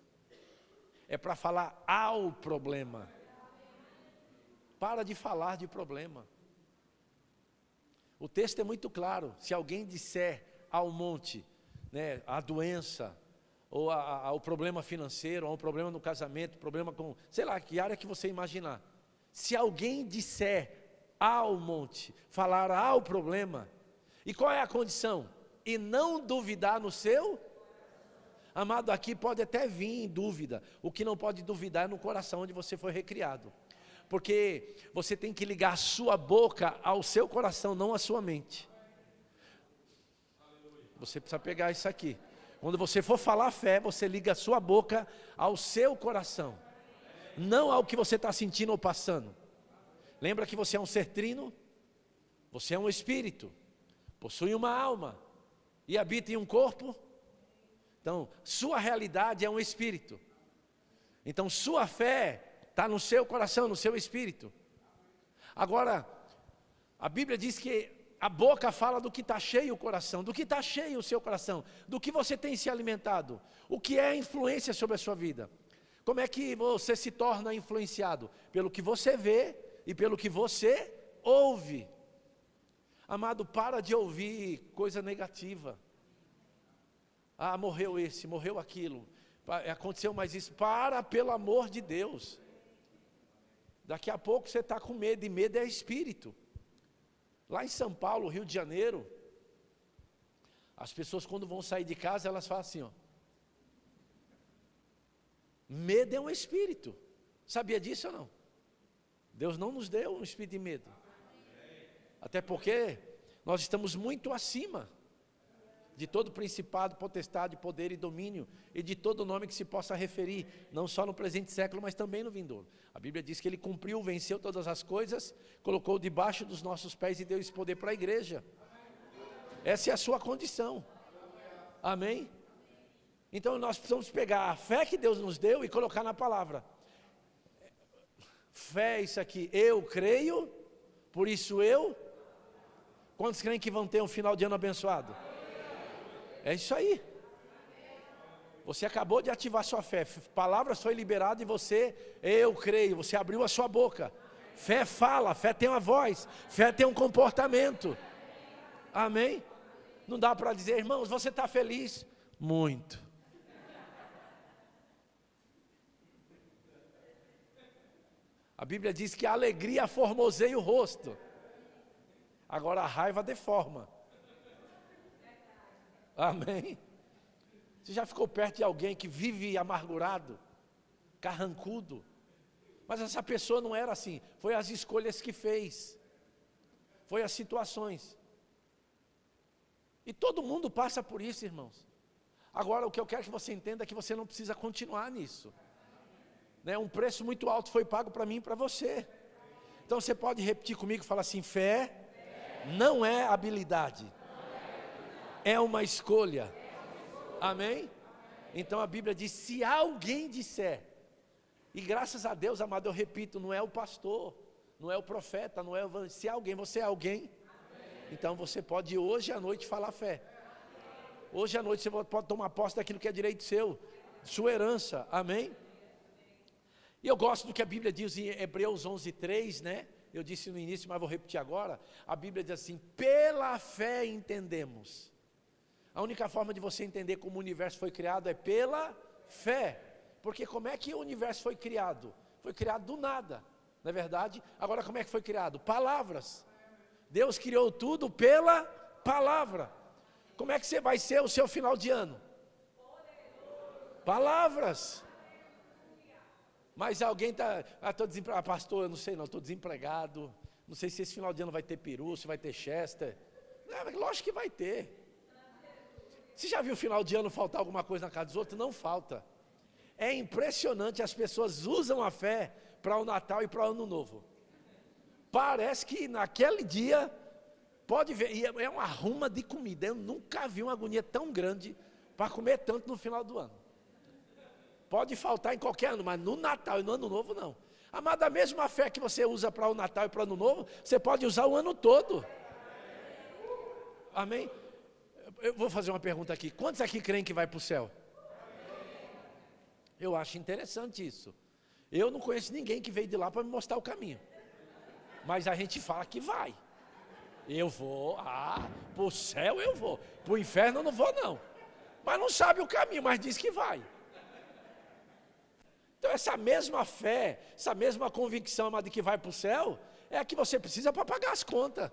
É para falar ao problema. Para de falar de problema. O texto é muito claro. Se alguém disser ao monte, né, a doença, ou ao problema financeiro, ou um problema no casamento, problema com, sei lá, que área que você imaginar. Se alguém disser ao monte, falar ao problema, e qual é a condição? E não duvidar no seu. Amado, aqui pode até vir dúvida. O que não pode duvidar é no coração onde você foi recriado. Porque você tem que ligar a sua boca ao seu coração, não à sua mente. Você precisa pegar isso aqui. Quando você for falar fé, você liga a sua boca ao seu coração. Não ao que você está sentindo ou passando. Lembra que você é um ser trino? Você é um espírito. Possui uma alma. E habita em um corpo. Então, sua realidade é um espírito. Então, sua fé está no seu coração, no seu espírito. Agora, a Bíblia diz que a boca fala do que está cheio o coração. Do que está cheio o seu coração. Do que você tem se alimentado. O que é influência sobre a sua vida. Como é que você se torna influenciado? Pelo que você vê e pelo que você ouve. Amado, para de ouvir coisa negativa. Ah, morreu esse, morreu aquilo, aconteceu mais isso. Para, pelo amor de Deus. Daqui a pouco você está com medo, e medo é espírito. Lá em São Paulo, Rio de Janeiro, as pessoas quando vão sair de casa, elas falam assim, ó. Medo é um espírito. Sabia disso ou não? Deus não nos deu um espírito de medo. Até porque nós estamos muito acima de todo principado, potestade, poder e domínio, e de todo nome que se possa referir, não só no presente século, mas também no vindouro. A Bíblia diz que Ele cumpriu, venceu todas as coisas, colocou debaixo dos nossos pés e deu esse poder para a igreja. Essa é a sua condição. Amém? Então nós precisamos pegar a fé que Deus nos deu e colocar na palavra. Fé é isso aqui, eu creio, por isso eu. Quantos creem que vão ter um final de ano abençoado? É isso aí. Você acabou de ativar sua fé. Palavras foi liberada e você, eu creio, você abriu a sua boca. Fé fala, fé tem uma voz, fé tem um comportamento. Amém? Não dá para dizer, irmãos, você está feliz? Muito. A Bíblia diz que a alegria formoseia o rosto. Agora a raiva deforma. Amém? Você já ficou perto de alguém que vive amargurado, carrancudo? Mas essa pessoa não era assim. Foi as escolhas que fez. Foi as situações. E todo mundo passa por isso, irmãos. Agora o que eu quero que você entenda é que você não precisa continuar nisso. Né? Um preço muito alto foi pago para mim e para você. Então você pode repetir comigo e falar assim, fé não é habilidade. É uma escolha. Amém? Então a Bíblia diz, se alguém disser, e graças a Deus, amado, eu repito, não é o pastor, não é o profeta, não é o evangelista, se alguém, você é alguém? Então você pode hoje à noite falar fé. Hoje à noite você pode tomar posse daquilo que é direito seu, sua herança, amém? E eu gosto do que a Bíblia diz em Hebreus 11:3, né? Eu disse no início, mas vou repetir agora. A Bíblia diz assim: pela fé entendemos. A única forma de você entender como o universo foi criado é pela fé. Porque como é que o universo foi criado? Foi criado do nada, não é verdade? Agora como é que foi criado? Palavras. Deus criou tudo pela palavra. Como é que você vai ser o seu final de ano? Palavras. Mas alguém está, estou desempregado, pastor, eu não sei não, estou desempregado, não sei se esse final de ano vai ter peru, se vai ter chester. Lógico que vai ter. Você já viu o final de ano faltar alguma coisa na casa dos outros? Não falta. É impressionante, as pessoas usam a fé para o Natal e para o Ano Novo. Parece que naquele dia, pode ver, e é uma arruma de comida. Eu nunca vi uma agonia tão grande para comer tanto no final do ano. Pode faltar em qualquer ano, mas no Natal e no Ano Novo não. Amado, a mesma fé que você usa para o Natal e para o Ano Novo, você pode usar o ano todo. Amém? Eu vou fazer uma pergunta aqui. Quantos aqui creem que vai para o céu? Eu acho interessante isso. Eu não conheço ninguém que veio de lá para me mostrar o caminho. Mas a gente fala que vai. Eu vou, para o céu eu vou. Para o inferno eu não vou não. Mas não sabe o caminho, mas diz que vai. Então essa mesma fé, essa mesma convicção, amado, de que vai para o céu, é a que você precisa para pagar as contas.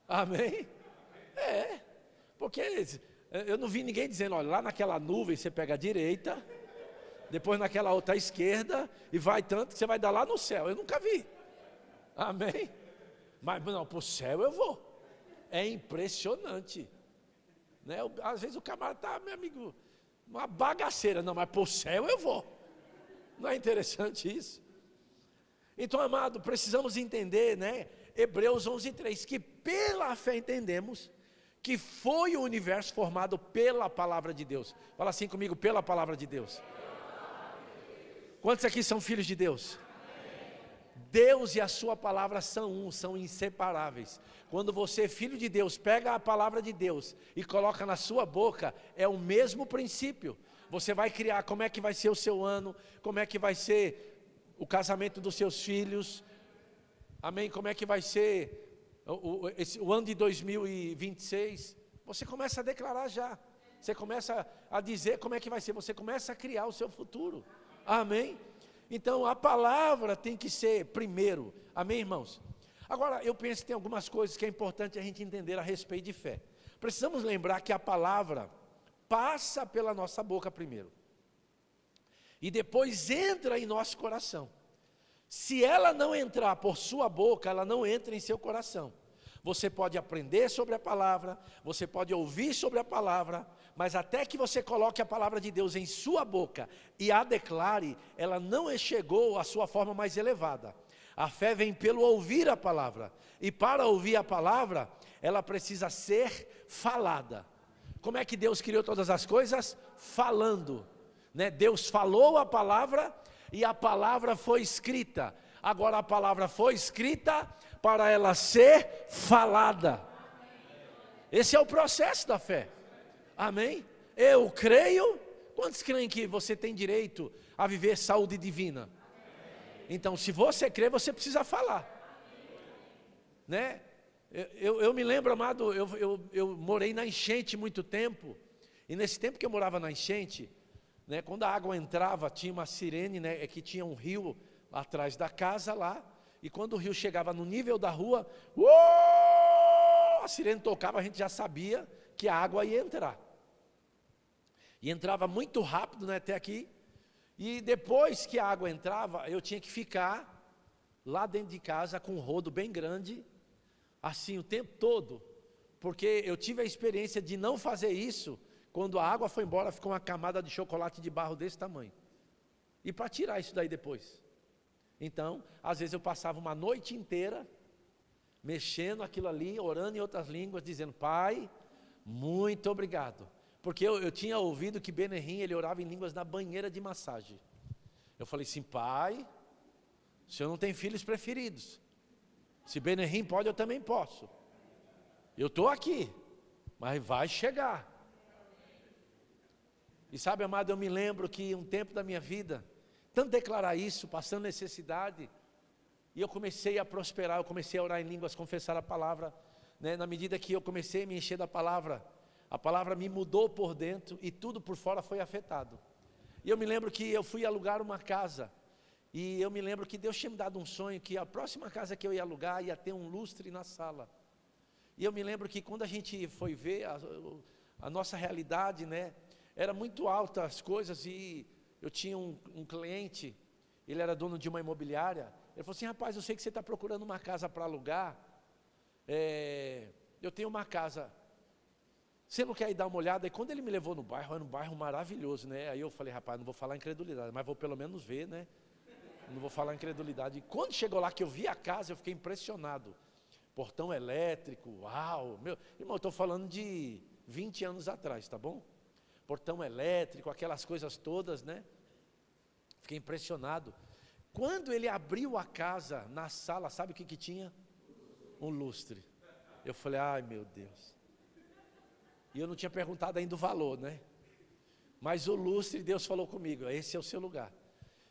Amém? Porque eu não vi ninguém dizendo, olha, lá naquela nuvem você pega a direita, depois naquela outra esquerda, e vai tanto que você vai dar lá no céu. Eu nunca vi. Amém? Mas não, para o céu eu vou. É impressionante. Né? Às vezes o camarada está, meu amigo, uma bagaceira. Não, mas para o céu eu vou. Não é interessante isso? Então, amado, precisamos entender, né? Hebreus 11:3, que pela fé entendemos que foi o universo formado pela palavra de Deus. Fala assim comigo, pela palavra de Deus. Quantos aqui são filhos de Deus? Deus e a sua palavra são um, são inseparáveis. Quando você, filho de Deus, pega a palavra de Deus e coloca na sua boca, é o mesmo princípio. Você vai criar como é que vai ser o seu ano, como é que vai ser o casamento dos seus filhos, amém? Como é que vai ser o ano de 2026? Você começa a declarar já, você começa a dizer como é que vai ser, você começa a criar o seu futuro, amém? Então a palavra tem que ser primeiro, amém, irmãos? Agora eu penso que tem algumas coisas que é importante a gente entender a respeito de fé. Precisamos lembrar que a palavra passa pela nossa boca primeiro e depois entra em nosso coração. Se ela não entrar por sua boca, ela não entra em seu coração. Você pode aprender sobre a palavra, você pode ouvir sobre a palavra, mas até que você coloque a palavra de Deus em sua boca e a declare, ela não chegou à sua forma mais elevada. A fé vem pelo ouvir a palavra, e para ouvir a palavra, ela precisa ser falada. Como é que Deus criou todas as coisas? Falando, né? Deus falou a palavra e a palavra foi escrita. Agora a palavra foi escrita para ela ser falada. Esse é o processo da fé. Amém? Eu creio. Quantos creem que você tem direito a viver saúde divina? Então, se você crê, você precisa falar, né? Eu me lembro, amado, eu morei na enchente muito tempo. E nesse tempo que eu morava na enchente, né, quando a água entrava, tinha uma sirene, né, que tinha um rio atrás da casa lá. E quando o rio chegava no nível da rua, a sirene tocava, a gente já sabia que a água ia entrar. E entrava muito rápido, né, até aqui. E depois que a água entrava, eu tinha que ficar lá dentro de casa com um rodo bem grande, assim o tempo todo. Porque eu tive a experiência de não fazer isso. Quando a água foi embora, ficou uma camada de chocolate de barro desse tamanho. E para tirar isso daí depois. Então, às vezes eu passava uma noite inteira mexendo aquilo ali, orando em outras línguas, dizendo: Pai, muito obrigado. Porque eu tinha ouvido que Benihim, ele orava em línguas na banheira de massagem. Eu falei assim: Pai, o Senhor não tem filhos preferidos. Se Benerim pode, eu também posso. Eu estou aqui, mas vai chegar. E sabe, amado, eu me lembro que um tempo da minha vida, tanto declarar isso, passando necessidade, e eu comecei a prosperar, eu comecei a orar em línguas, confessar a palavra, né? Na medida que eu comecei a me encher da palavra, a palavra me mudou por dentro e tudo por fora foi afetado. E eu me lembro que eu fui alugar uma casa, e eu me lembro que Deus tinha me dado um sonho, que a próxima casa que eu ia alugar ia ter um lustre na sala. E eu me lembro que quando a gente foi ver a nossa realidade, né, era muito alta as coisas, e eu tinha um cliente, ele era dono de uma imobiliária, ele falou assim: rapaz, eu sei que você está procurando uma casa para alugar, eu tenho uma casa, você não quer ir dar uma olhada? E quando ele me levou no bairro, era um bairro maravilhoso, né? Aí eu falei: rapaz, não vou falar incredulidade, mas vou pelo menos ver, né? Não vou falar incredulidade. E quando chegou lá que eu vi a casa, eu fiquei impressionado. Portão elétrico, uau, meu irmão, eu estou falando de 20 anos atrás, tá bom? Portão elétrico, aquelas coisas todas, né? Fiquei impressionado. Quando ele abriu a casa, na sala, sabe o que tinha? Um lustre. Eu falei: ai meu Deus. E eu não tinha perguntado ainda o valor, né? Mas o lustre, Deus falou comigo: esse é o seu lugar.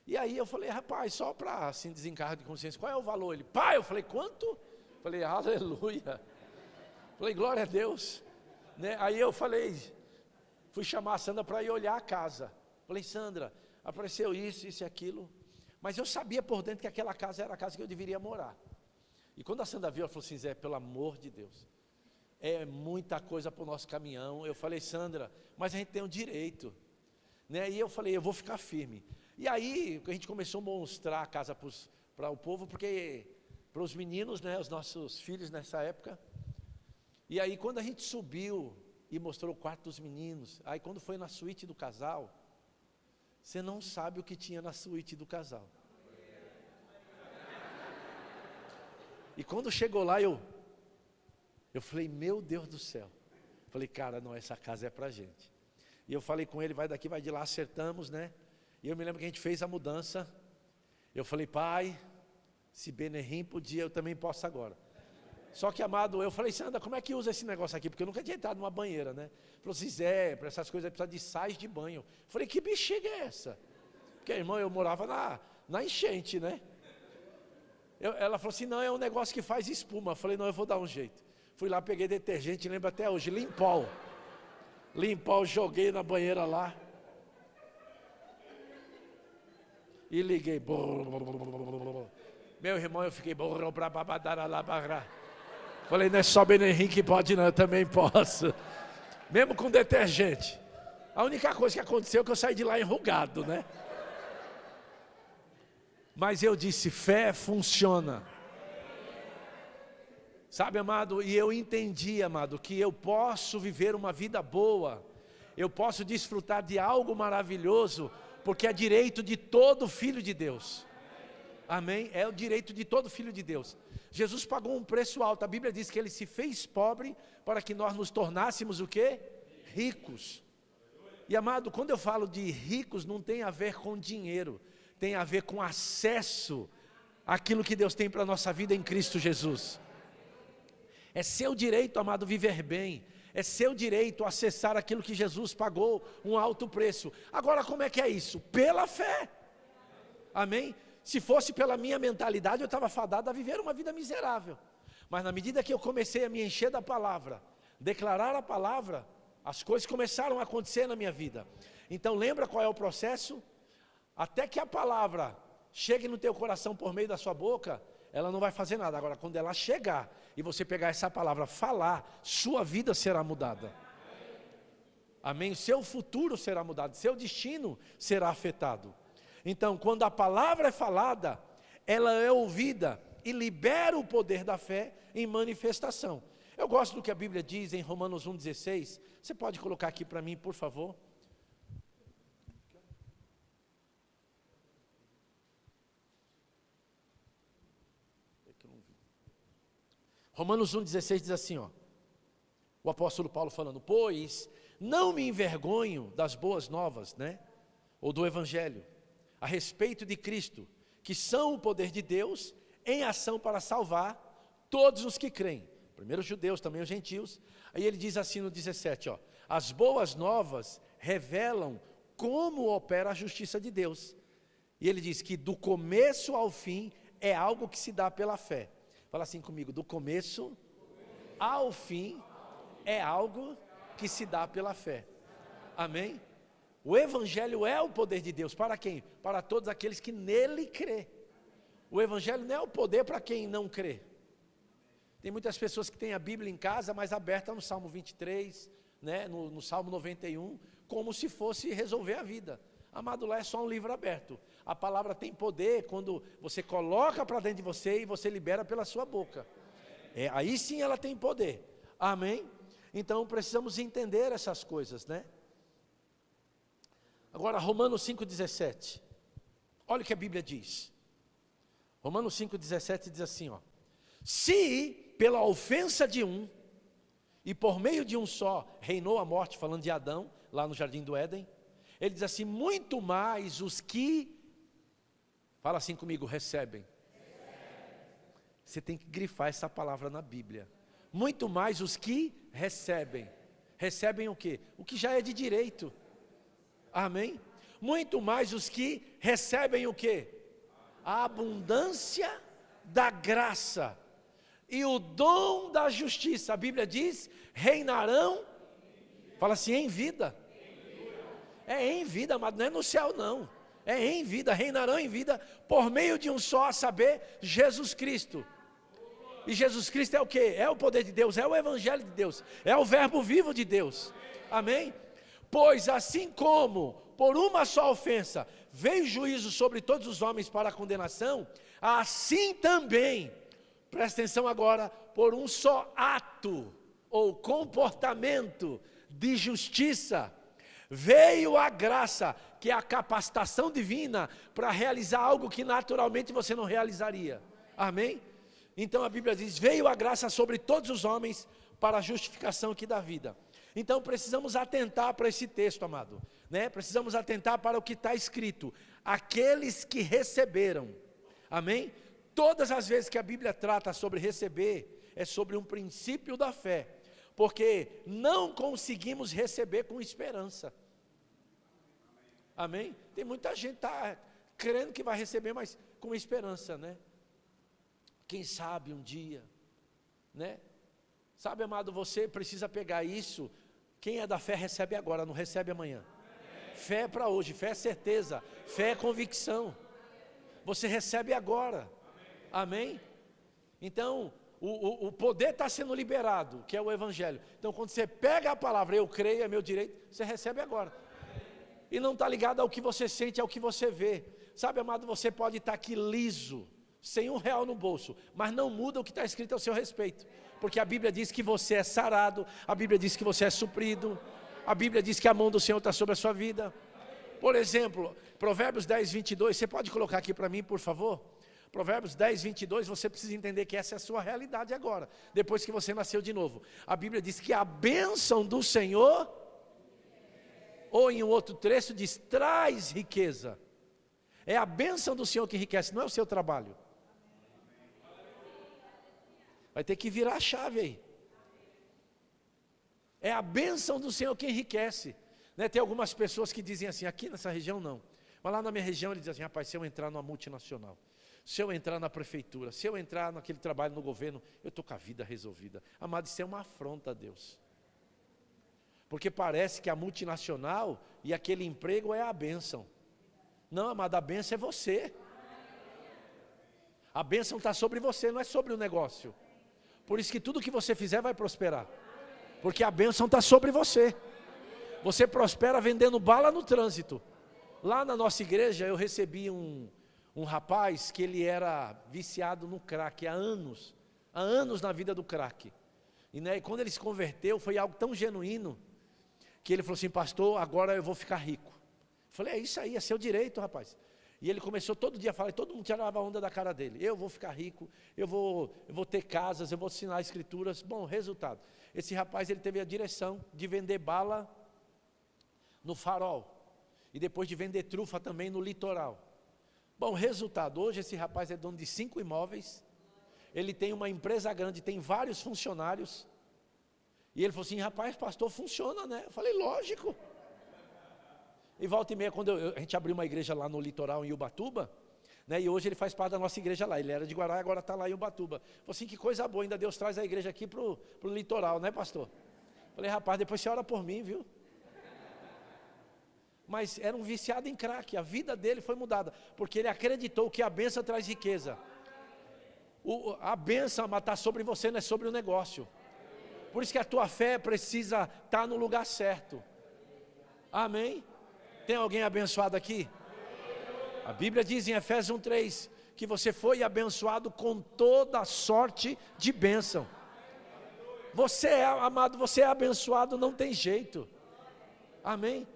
E aí eu falei: rapaz, só para assim, desencargo de consciência, qual é o valor? Ele: pai, eu falei: quanto? Falei: aleluia. Falei: glória a Deus, né? Aí eu falei, fui chamar a Sandra para ir olhar a casa. Falei: Sandra, apareceu isso e aquilo. Mas eu sabia por dentro que aquela casa era a casa que eu deveria morar. E quando a Sandra viu, ela falou assim: Zé, pelo amor de Deus, é muita coisa para o nosso caminhão. Eu falei: Sandra, mas a gente tem um direito, né? E eu falei: eu vou ficar firme. E aí a gente começou a mostrar a casa para o povo, porque para os meninos, né, os nossos filhos nessa época. E aí quando a gente subiu e mostrou o quarto dos meninos, aí quando foi na suíte do casal, você não sabe o que tinha na suíte do casal. E quando chegou lá, eu falei: meu Deus do céu. Falei: cara, não, essa casa é pra gente. E eu falei com ele: vai daqui, vai de lá, acertamos, né? E eu me lembro que a gente fez a mudança. Eu falei: pai, se Benerim podia, eu também posso agora. Só que, amado, eu falei: Sandra, como é que usa esse negócio aqui? Porque eu nunca tinha entrado numa banheira, né? Falou assim: Zé, para essas coisas precisa de sais de banho. Eu falei: que bexiga é essa? Porque, irmão, eu morava na enchente, né? Ela falou assim: não, é um negócio que faz espuma. Eu falei: não, eu vou dar um jeito. Fui lá, peguei detergente, lembro até hoje, Limpol, joguei na banheira lá. E liguei. Meu irmão, eu fiquei. Falei: não é só Benerim que pode, não, eu também posso. Mesmo com detergente. A única coisa que aconteceu é que eu saí de lá enrugado, né? Mas eu disse: fé funciona. Sabe, amado, e eu entendi, amado, que eu posso viver uma vida boa, eu posso desfrutar de algo maravilhoso, porque é direito de todo filho de Deus. Amém? É o direito de todo filho de Deus. Jesus pagou um preço alto. A Bíblia diz que Ele se fez pobre para que nós nos tornássemos o quê? Ricos. E, amado, quando eu falo de ricos, não tem a ver com dinheiro, tem a ver com acesso àquilo que Deus tem para a nossa vida em Cristo Jesus. É seu direito, amado, viver bem. É seu direito acessar aquilo que Jesus pagou um alto preço. Agora, como é que é isso? Pela fé. Amém? Se fosse pela minha mentalidade, eu estava fadado a viver uma vida miserável. Mas na medida que eu comecei a me encher da palavra, declarar a palavra, as coisas começaram a acontecer na minha vida. Então lembra qual é o processo? Até que a palavra chegue no teu coração por meio da sua boca, ela não vai fazer nada. Agora, quando ela chegar e você pegar essa palavra, falar, sua vida será mudada. Amém? Seu futuro será mudado, seu destino será afetado. Então, quando a palavra é falada, ela é ouvida e libera o poder da fé em manifestação. Eu gosto do que a Bíblia diz em Romanos 1,16. Você pode colocar aqui para mim, por favor? Romanos 1,16 diz assim, ó, o apóstolo Paulo falando: pois não me envergonho das boas novas, né? Ou do evangelho, a respeito de Cristo, que são o poder de Deus em ação para salvar todos os que creem. Primeiro os judeus, também os gentios. Aí ele diz assim no 17, ó, as boas novas revelam como opera a justiça de Deus. E ele diz que do começo ao fim é algo que se dá pela fé. Fala assim comigo, do começo ao fim é algo que se dá pela fé. Amém? O Evangelho é o poder de Deus, para quem? Para todos aqueles que nele crê. O Evangelho não é o poder para quem não crê. Tem muitas pessoas que têm a Bíblia em casa, mas aberta no Salmo 23, né, no Salmo 91, como se fosse resolver a vida. Amado, lá é só um livro aberto. A palavra tem poder quando você coloca para dentro de você e você libera pela sua boca. Aí sim ela tem poder. Amém? Então precisamos entender essas coisas, né? Agora, Romanos 5,17. Olha o que a Bíblia diz. Romanos 5,17 diz assim, ó. Se pela ofensa de um, e por meio de um só, reinou a morte, falando de Adão, lá no Jardim do Éden, ele diz assim, muito mais os que, fala assim comigo, recebem. Você tem que grifar essa palavra na Bíblia. Muito mais os que recebem. Recebem o quê? O que já é de direito. Amém? Muito mais os que recebem o quê? A abundância da graça e o dom da justiça. A Bíblia diz, reinarão, fala assim, em vida. É em vida, mas não é no céu não. É em vida, reinarão em vida, por meio de um só, a saber, Jesus Cristo. E Jesus Cristo é o quê? É o poder de Deus, é o Evangelho de Deus, é o verbo vivo de Deus. Amém? Pois assim como por uma só ofensa veio juízo sobre todos os homens para a condenação, assim também, presta atenção agora, por um só ato ou comportamento de justiça, veio a graça, que é a capacitação divina para realizar algo que naturalmente você não realizaria. Amém? Então a Bíblia diz, veio a graça sobre todos os homens para a justificação aqui da vida. Então precisamos atentar para esse texto, amado, né? Precisamos atentar para o que está escrito, aqueles que receberam, amém? Todas as vezes que a Bíblia trata sobre receber, é sobre um princípio da fé, porque não conseguimos receber com esperança, amém? Tem muita gente que está crendo que vai receber, mas com esperança, né? Quem sabe um dia, né? Sabe, amado, você precisa pegar isso. Quem é da fé recebe agora, não recebe amanhã. Fé é para hoje, fé é certeza, fé é convicção. Você recebe agora. Amém? Então, o poder está sendo liberado, que é o Evangelho. Então, quando você pega a palavra, eu creio, é meu direito, você recebe agora. E não está ligado ao que você sente, ao que você vê. Sabe, amado, você pode estar aqui liso, sem R$1 no bolso, mas não muda o que está escrito ao seu respeito. Porque a Bíblia diz que você é sarado, a Bíblia diz que você é suprido, a Bíblia diz que a mão do Senhor está sobre a sua vida. Por exemplo, Provérbios 10, 22, você pode colocar aqui para mim, por favor? Provérbios 10, 22, você precisa entender que essa é a sua realidade agora, depois que você nasceu de novo. A Bíblia diz que a bênção do Senhor, ou em um outro trecho diz, traz riqueza. É a bênção do Senhor que enriquece, não é o seu trabalho. Vai ter que virar a chave aí. É a bênção do Senhor que enriquece, né? Tem algumas pessoas que dizem assim, aqui nessa região não, mas lá na minha região eles dizem assim, rapaz, se eu entrar numa multinacional, se eu entrar na prefeitura, se eu entrar naquele trabalho no governo, eu estou com a vida resolvida. Amado, isso é uma afronta a Deus, porque parece que a multinacional e aquele emprego é a bênção. Não, amado, a bênção é você. A bênção está sobre você, não é sobre o negócio. Por isso que tudo que você fizer vai prosperar, porque a bênção está sobre você. Você prospera vendendo bala no trânsito. Lá na nossa igreja eu recebi um rapaz que ele era viciado no crack há anos na vida do crack. E né, quando ele se converteu foi algo tão genuíno, que ele falou assim, pastor, agora eu vou ficar rico. Eu falei, é isso aí, é seu direito, rapaz. E ele começou todo dia a falar, e todo mundo tirava a onda da cara dele. Eu vou ficar rico, eu vou ter casas, eu vou assinar escrituras. Bom, resultado. Esse rapaz, ele teve a direção de vender bala no Farol. E depois de vender trufa também no litoral. Bom, resultado. Hoje esse rapaz é dono de 5 imóveis. ele tem uma empresa grande, tem vários funcionários. E ele falou assim, rapaz, pastor, funciona, né? Eu falei, lógico. E volta e meia, quando a gente abriu uma igreja lá no litoral, em Ubatuba, né? E hoje ele faz parte da nossa igreja lá. Ele era de Guará, agora está lá em Ubatuba. Falei assim, que coisa boa, ainda Deus traz a igreja aqui para o litoral, né, pastor? Falei, rapaz, depois você ora por mim, viu? Mas era um viciado em crack, a vida dele foi mudada, porque ele acreditou que a bênção traz riqueza. A bênção está sobre você, não é sobre o negócio. Por isso que a tua fé precisa estar no lugar certo. Amém? Tem alguém abençoado aqui? A Bíblia diz em Efésios 1:3 que você foi abençoado com toda sorte de bênção. Você é amado, você é abençoado, não tem jeito. Amém?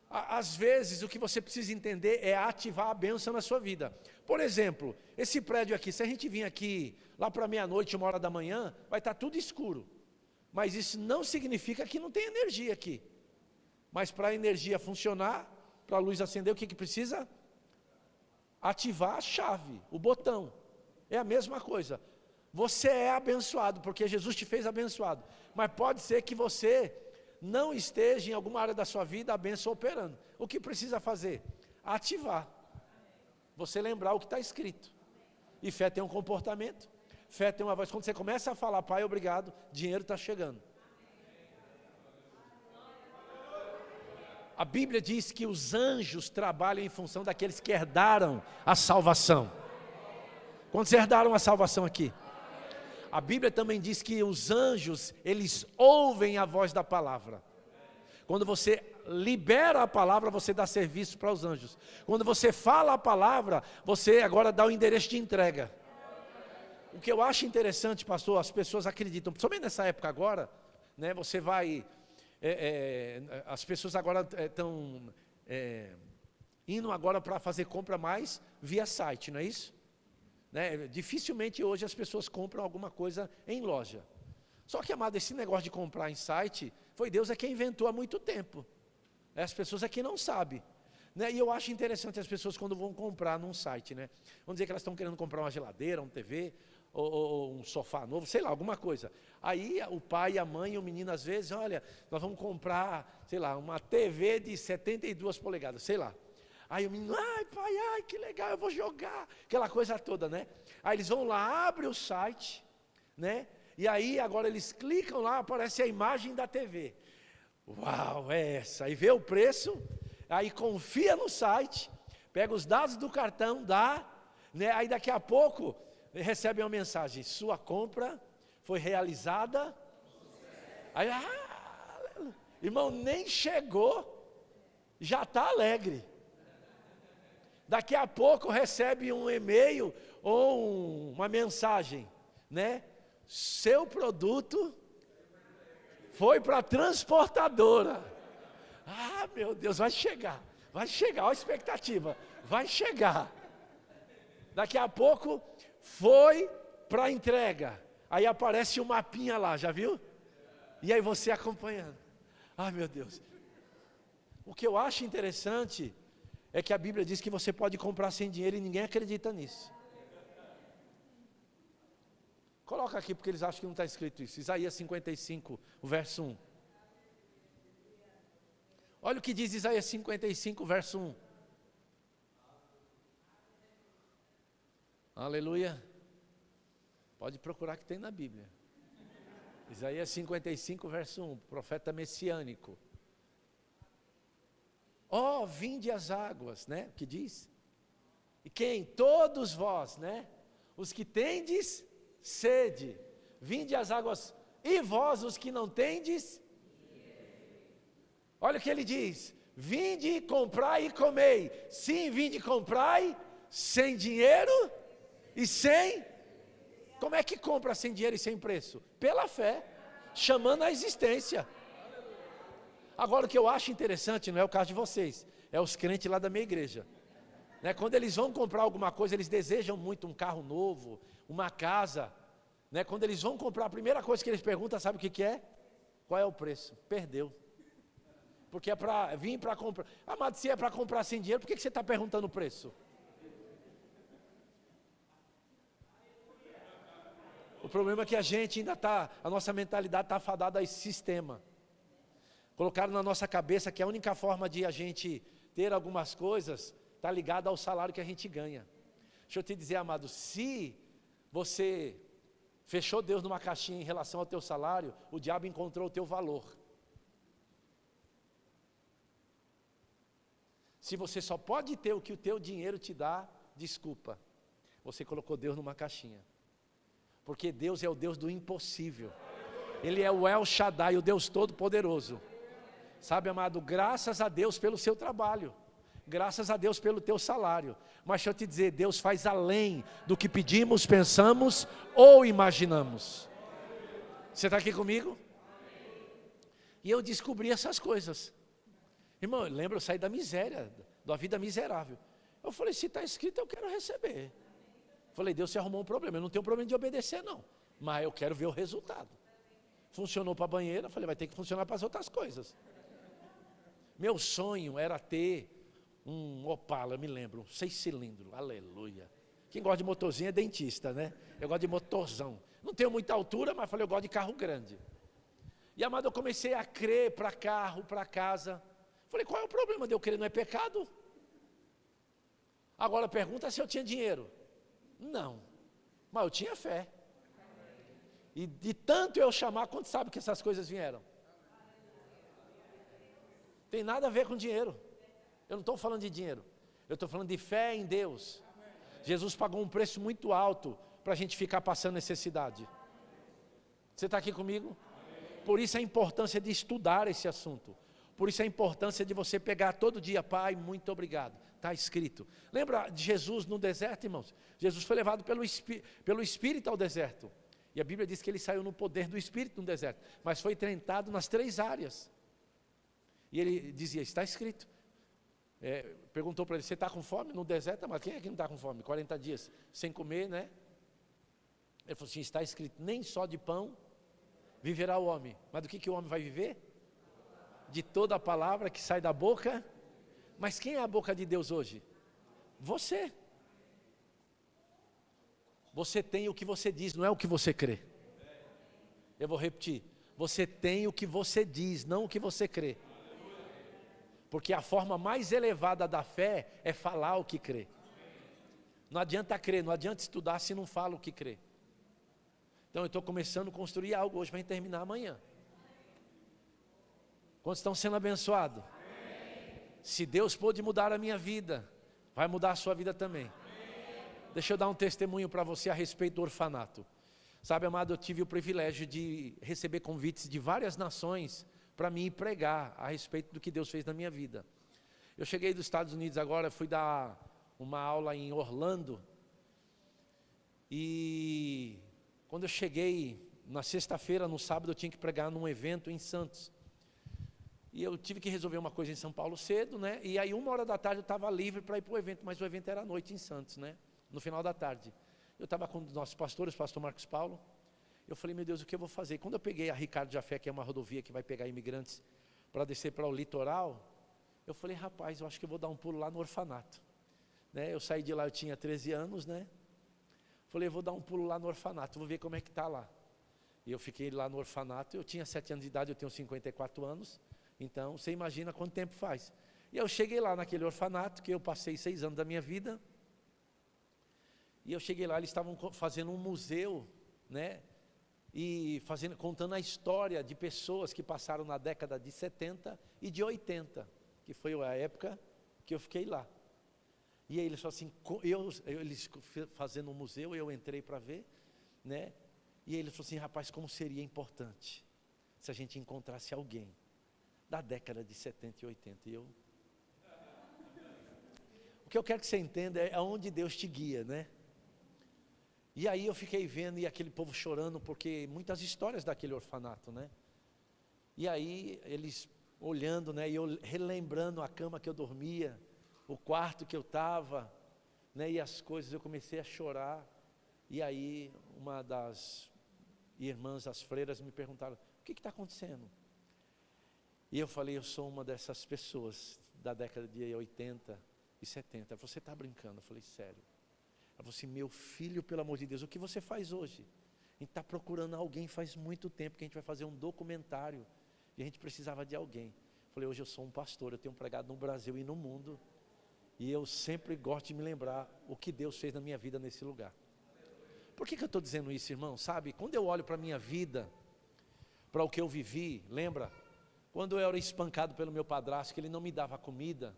Às vezes o que você precisa entender é ativar a bênção na sua vida. Por exemplo, esse prédio aqui, se a gente vir aqui lá para meia-noite, 1h da manhã, vai estar tudo escuro. Mas isso não significa que não tem energia aqui. Mas para a energia funcionar, para a luz acender, o que precisa? Ativar a chave, o botão. É a mesma coisa. Você é abençoado, porque Jesus te fez abençoado. Mas pode ser que você não esteja em alguma área da sua vida a bênção operando. O que precisa fazer? Ativar. Você lembrar o que está escrito. E fé tem um comportamento. Fé tem uma voz. Quando você começa a falar, Pai, obrigado, dinheiro está chegando. A Bíblia diz que os anjos trabalham em função daqueles que herdaram a salvação. Quantos herdaram a salvação aqui? A Bíblia também diz que os anjos, eles ouvem a voz da palavra. Quando você libera a palavra, você dá serviço para os anjos. Quando você fala a palavra, você agora dá o endereço de entrega. O que eu acho interessante, pastor, as pessoas acreditam, principalmente nessa época agora, né, você vai, as pessoas agora estão indo agora para fazer compra mais via site, não é isso? Né? Dificilmente hoje as pessoas compram alguma coisa em loja. Só que, amado, esse negócio de comprar em site, foi Deus quem inventou há muito tempo. As pessoas aqui não sabem. Né? E eu acho interessante as pessoas quando vão comprar num site, né? Vamos dizer que elas estão querendo comprar uma geladeira, uma TV, ou um sofá novo, sei lá, alguma coisa. Aí o pai, a mãe e o menino às vezes, olha, nós vamos comprar, sei lá, uma TV de 72 polegadas, sei lá. Aí o menino, ai pai, ai que legal, eu vou jogar, aquela coisa toda, né? Aí eles vão lá, abrem o site, né? E aí agora eles clicam lá, aparece a imagem da TV. Uau, é essa. Aí vê o preço, aí confia no site, pega os dados do cartão, dá, né? Aí daqui a pouco recebe uma mensagem, sua compra foi realizada. Aí, irmão, nem chegou, já está alegre. Daqui a pouco recebe um e-mail ou uma mensagem, né? Seu produto foi para a transportadora. Ah, meu Deus, vai chegar, olha a expectativa, vai chegar. Daqui a pouco foi para a entrega. Aí aparece um mapinha lá, já viu? E aí você acompanhando. Ah, meu Deus. O que eu acho interessante é que a Bíblia diz que você pode comprar sem dinheiro e ninguém acredita nisso. Coloca aqui porque eles acham que não está escrito isso. Isaías 55, o verso 1. Olha o que diz Isaías 55, verso 1. Aleluia. Pode procurar que tem na Bíblia. Isaías 55, verso 1, profeta messiânico. Ó, vinde as águas, né? Que diz? E quem? Todos vós, né? Os que tendes sede. Vinde as águas. E vós, os que não tendes? Olha o que ele diz. Vinde, comprai e comei. Sim, vinde, comprai, sem dinheiro e sem... Como é que compra sem dinheiro e sem preço? Pela fé, chamando a existência. Agora o que eu acho interessante, não é o caso de vocês, é os crentes lá da minha igreja, né? Quando eles vão comprar alguma coisa, eles desejam muito um carro novo, uma casa, né? Quando eles vão comprar, a primeira coisa que eles perguntam, sabe o que é? Qual é o preço? Perdeu. Porque é para vir para comprar. Amado, se é para comprar sem dinheiro, por que você está perguntando o preço? problema é que a gente ainda está, a nossa mentalidade está afadada a esse sistema. Colocaram na nossa cabeça que a única forma de a gente ter algumas coisas está ligada ao salário que a gente ganha. Deixa eu te dizer, amado, se você fechou Deus numa caixinha em relação ao teu salário, o diabo encontrou o teu valor. Se você só pode ter o que o teu dinheiro te dá, desculpa, você colocou Deus numa caixinha. Porque Deus é o Deus do impossível. Ele é o El Shaddai, o Deus Todo-Poderoso. Sabe, amado, graças a Deus pelo seu trabalho. Graças a Deus pelo teu salário. Mas deixa eu te dizer, Deus faz além do que pedimos, pensamos ou imaginamos. Você está aqui comigo? E eu descobri essas coisas. Irmão, lembra, eu saí da miséria, da vida miserável. Eu falei, se está escrito, eu quero receber. Falei, Deus, você arrumou um problema. Eu não tenho problema de obedecer, não. Mas eu quero ver o resultado. Funcionou para a banheira, falei, vai ter que funcionar para as outras coisas. Meu sonho era ter um Opala, eu me lembro, um 6 cilindros, aleluia. Quem gosta de motorzinho é dentista, né? Eu gosto de motorzão. Não tenho muita altura, mas falei, eu gosto de carro grande. E, amado, eu comecei a crer para carro, para casa. Falei, qual é o problema de eu crer? Não é pecado? Agora pergunta se eu tinha dinheiro. Não, mas eu tinha fé. E de tanto eu chamar, quanto sabe que essas coisas vieram? Tem nada a ver com dinheiro. Eu não estou falando de dinheiro, eu estou falando de fé em Deus. Jesus pagou um preço muito alto para a gente ficar passando necessidade. Você está aqui comigo? Por isso a importância de estudar esse assunto. Por isso a importância de você pegar todo dia, Pai, muito obrigado. Está escrito. Lembra de Jesus no deserto, irmãos? Jesus foi levado pelo Espírito ao deserto. E a Bíblia diz que ele saiu no poder do Espírito no deserto. Mas foi tentado nas 3 áreas. E ele dizia, está escrito. Perguntou para ele, você está com fome no deserto? Mas quem é que não está com fome? 40 dias sem comer, né? Ele falou assim, está escrito, nem só de pão viverá o homem. Mas do que o homem vai viver? De toda a palavra que sai da boca. Mas quem é a boca de Deus hoje? Você. Você tem o que você diz, não é o que você crê. Eu vou repetir. Você tem o que você diz, não o que você crê. Porque a forma mais elevada da fé é falar o que crê. Não adianta crer, não adianta estudar se não fala o que crê. Então eu estou começando a construir algo hoje para terminar amanhã. Quantos estão sendo abençoados? Se Deus pôde mudar a minha vida, vai mudar a sua vida também. Deixa eu dar um testemunho para você a respeito do orfanato. Sabe, amado, eu tive o privilégio de receber convites de várias nações para mim pregar a respeito do que Deus fez na minha vida. Eu cheguei dos Estados Unidos agora, fui dar uma aula em Orlando. E quando eu cheguei, na sexta-feira, no sábado, eu tinha que pregar num evento em Santos. E eu tive que resolver uma coisa em São Paulo cedo, né? E aí 1h da tarde eu estava livre para ir para o evento, mas o evento era à noite em Santos, né? No final da tarde. Eu estava com os nossos pastores, o pastor Marcos Paulo. Eu falei, meu Deus, o que eu vou fazer? Quando eu peguei a Ricardo Jafé, que é uma rodovia que vai pegar imigrantes para descer para o litoral, eu falei, rapaz, eu acho que eu vou dar um pulo lá no orfanato. Né? Eu saí de lá, eu tinha 13 anos, né? Falei, eu vou dar um pulo lá no orfanato, vou ver como é que está lá. E eu fiquei lá no orfanato, eu tinha 7 anos de idade, eu tenho 54 anos. Então, você imagina quanto tempo faz. E eu cheguei lá naquele orfanato, que eu passei 6 anos da minha vida. E eu cheguei lá, eles estavam fazendo um museu, né? E contando a história de pessoas que passaram na década de 70 e de 80, que foi a época que eu fiquei lá. E aí eles falaram assim, eles fazendo um museu, eu entrei para ver, né? E aí eles falaram assim, rapaz, como seria importante se a gente encontrasse alguém da década de 70 e 80. E o que eu quero que você entenda é aonde Deus te guia, né? E aí eu fiquei vendo e aquele povo chorando, porque muitas histórias daquele orfanato, né? E aí eles olhando, né? E eu relembrando a cama que eu dormia, o quarto que eu estava, né? E as coisas, eu comecei a chorar. E aí uma das irmãs, as freiras, me perguntaram, o que está acontecendo? E eu falei, eu sou uma dessas pessoas da década de 80 e 70. Você está brincando? Eu falei, sério. Ela falou assim, meu filho, pelo amor de Deus, o que você faz hoje? A gente está procurando alguém faz muito tempo que a gente vai fazer um documentário. E a gente precisava de alguém. Falei, hoje eu sou um pastor, eu tenho pregado no Brasil e no mundo. E eu sempre gosto de me lembrar o que Deus fez na minha vida nesse lugar. Por que eu estou dizendo isso, irmão? Sabe, quando eu olho para a minha vida, para o que eu vivi, lembra? Quando eu era espancado pelo meu padrasto, que ele não me dava comida.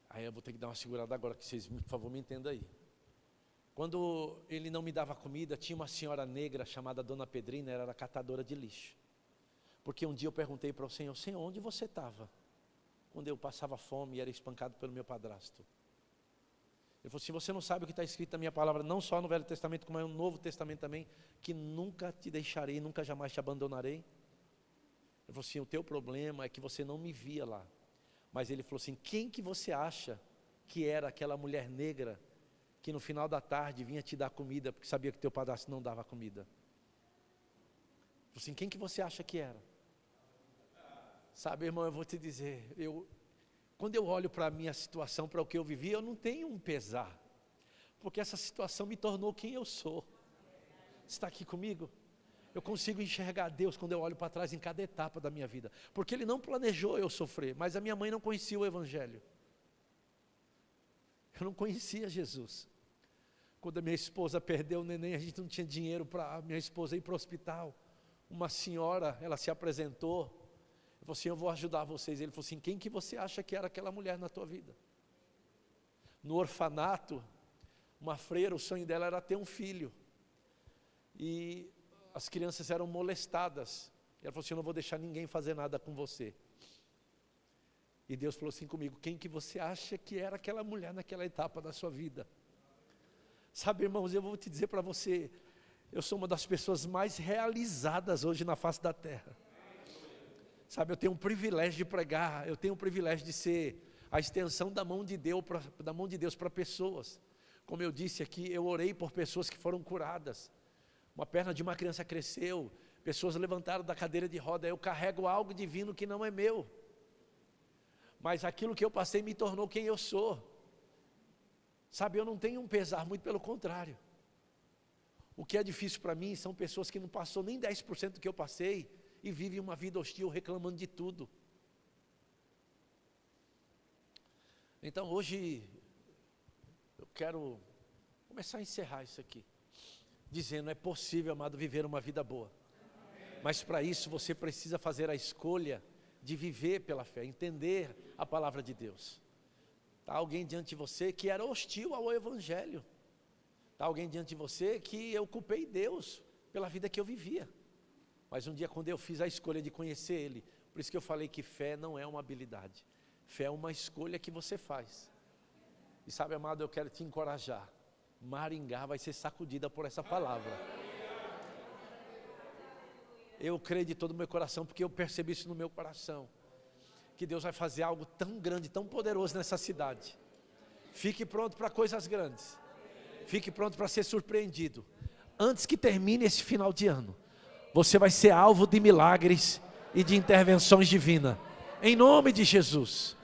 Aí eu vou ter que dar uma segurada agora, que vocês, por favor, me entendam aí. Quando ele não me dava comida, tinha uma senhora negra chamada Dona Pedrina, ela era catadora de lixo. Porque um dia eu perguntei para o Senhor, Senhor, onde você estava? Quando eu passava fome e era espancado pelo meu padrasto. Ele falou assim, você não sabe o que está escrito na minha palavra, não só no Velho Testamento, como no Novo Testamento também, que nunca te deixarei, nunca jamais te abandonarei. Ele falou assim, o teu problema é que você não me via lá. Mas ele falou assim, quem que você acha que era aquela mulher negra, que no final da tarde vinha te dar comida, porque sabia que teu padrasto não dava comida? Ele falou assim, quem que você acha que era? Sabe, irmão, eu vou te dizer, quando eu olho para a minha situação, para o que eu vivi, eu não tenho um pesar, porque essa situação me tornou quem eu sou. Você está aqui comigo? Eu consigo enxergar Deus quando eu olho para trás em cada etapa da minha vida, porque Ele não planejou eu sofrer, mas a minha mãe não conhecia o Evangelho. Eu não conhecia Jesus. Quando a minha esposa perdeu o neném, a gente não tinha dinheiro para a minha esposa ir para o hospital. Uma senhora, ela se apresentou, eu falei assim, eu vou ajudar vocês. Ele falou assim, quem que você acha que era aquela mulher na tua vida? No orfanato, uma freira, o sonho dela era ter um filho. E as crianças eram molestadas. Ela falou assim, eu não vou deixar ninguém fazer nada com você. E Deus falou assim comigo, quem que você acha que era aquela mulher naquela etapa da sua vida? Sabe, irmãos, eu vou te dizer para você, eu sou uma das pessoas mais realizadas hoje na face da terra. Sabe, eu tenho um privilégio de pregar, eu tenho um privilégio de ser a extensão da mão de Deus para pessoas. Como eu disse aqui, eu orei por pessoas que foram curadas. Uma perna de uma criança cresceu, pessoas levantaram da cadeira de roda, eu carrego algo divino que não é meu. Mas aquilo que eu passei me tornou quem eu sou. Sabe, eu não tenho um pesar, muito pelo contrário. O que é difícil para mim são pessoas que não passou nem 10% do que eu passei e vivem uma vida hostil reclamando de tudo. Então hoje eu quero começar a encerrar isso aqui, dizendo, é possível, amado, viver uma vida boa. Mas para isso você precisa fazer a escolha de viver pela fé, entender a palavra de Deus. Está alguém diante de você que era hostil ao Evangelho. Está alguém diante de você que eu culpei Deus pela vida que eu vivia. Mas um dia quando eu fiz a escolha de conhecer Ele, por isso que eu falei que fé não é uma habilidade. Fé é uma escolha que você faz. E sabe, amado, eu quero te encorajar. Maringá vai ser sacudida por essa palavra. Eu creio de todo o meu coração, porque eu percebi isso no meu coração. Que Deus vai fazer algo tão grande, tão poderoso nessa cidade. Fique pronto para coisas grandes. Fique pronto para ser surpreendido. Antes que termine esse final de ano, você vai ser alvo de milagres e de intervenções divinas. Em nome de Jesus.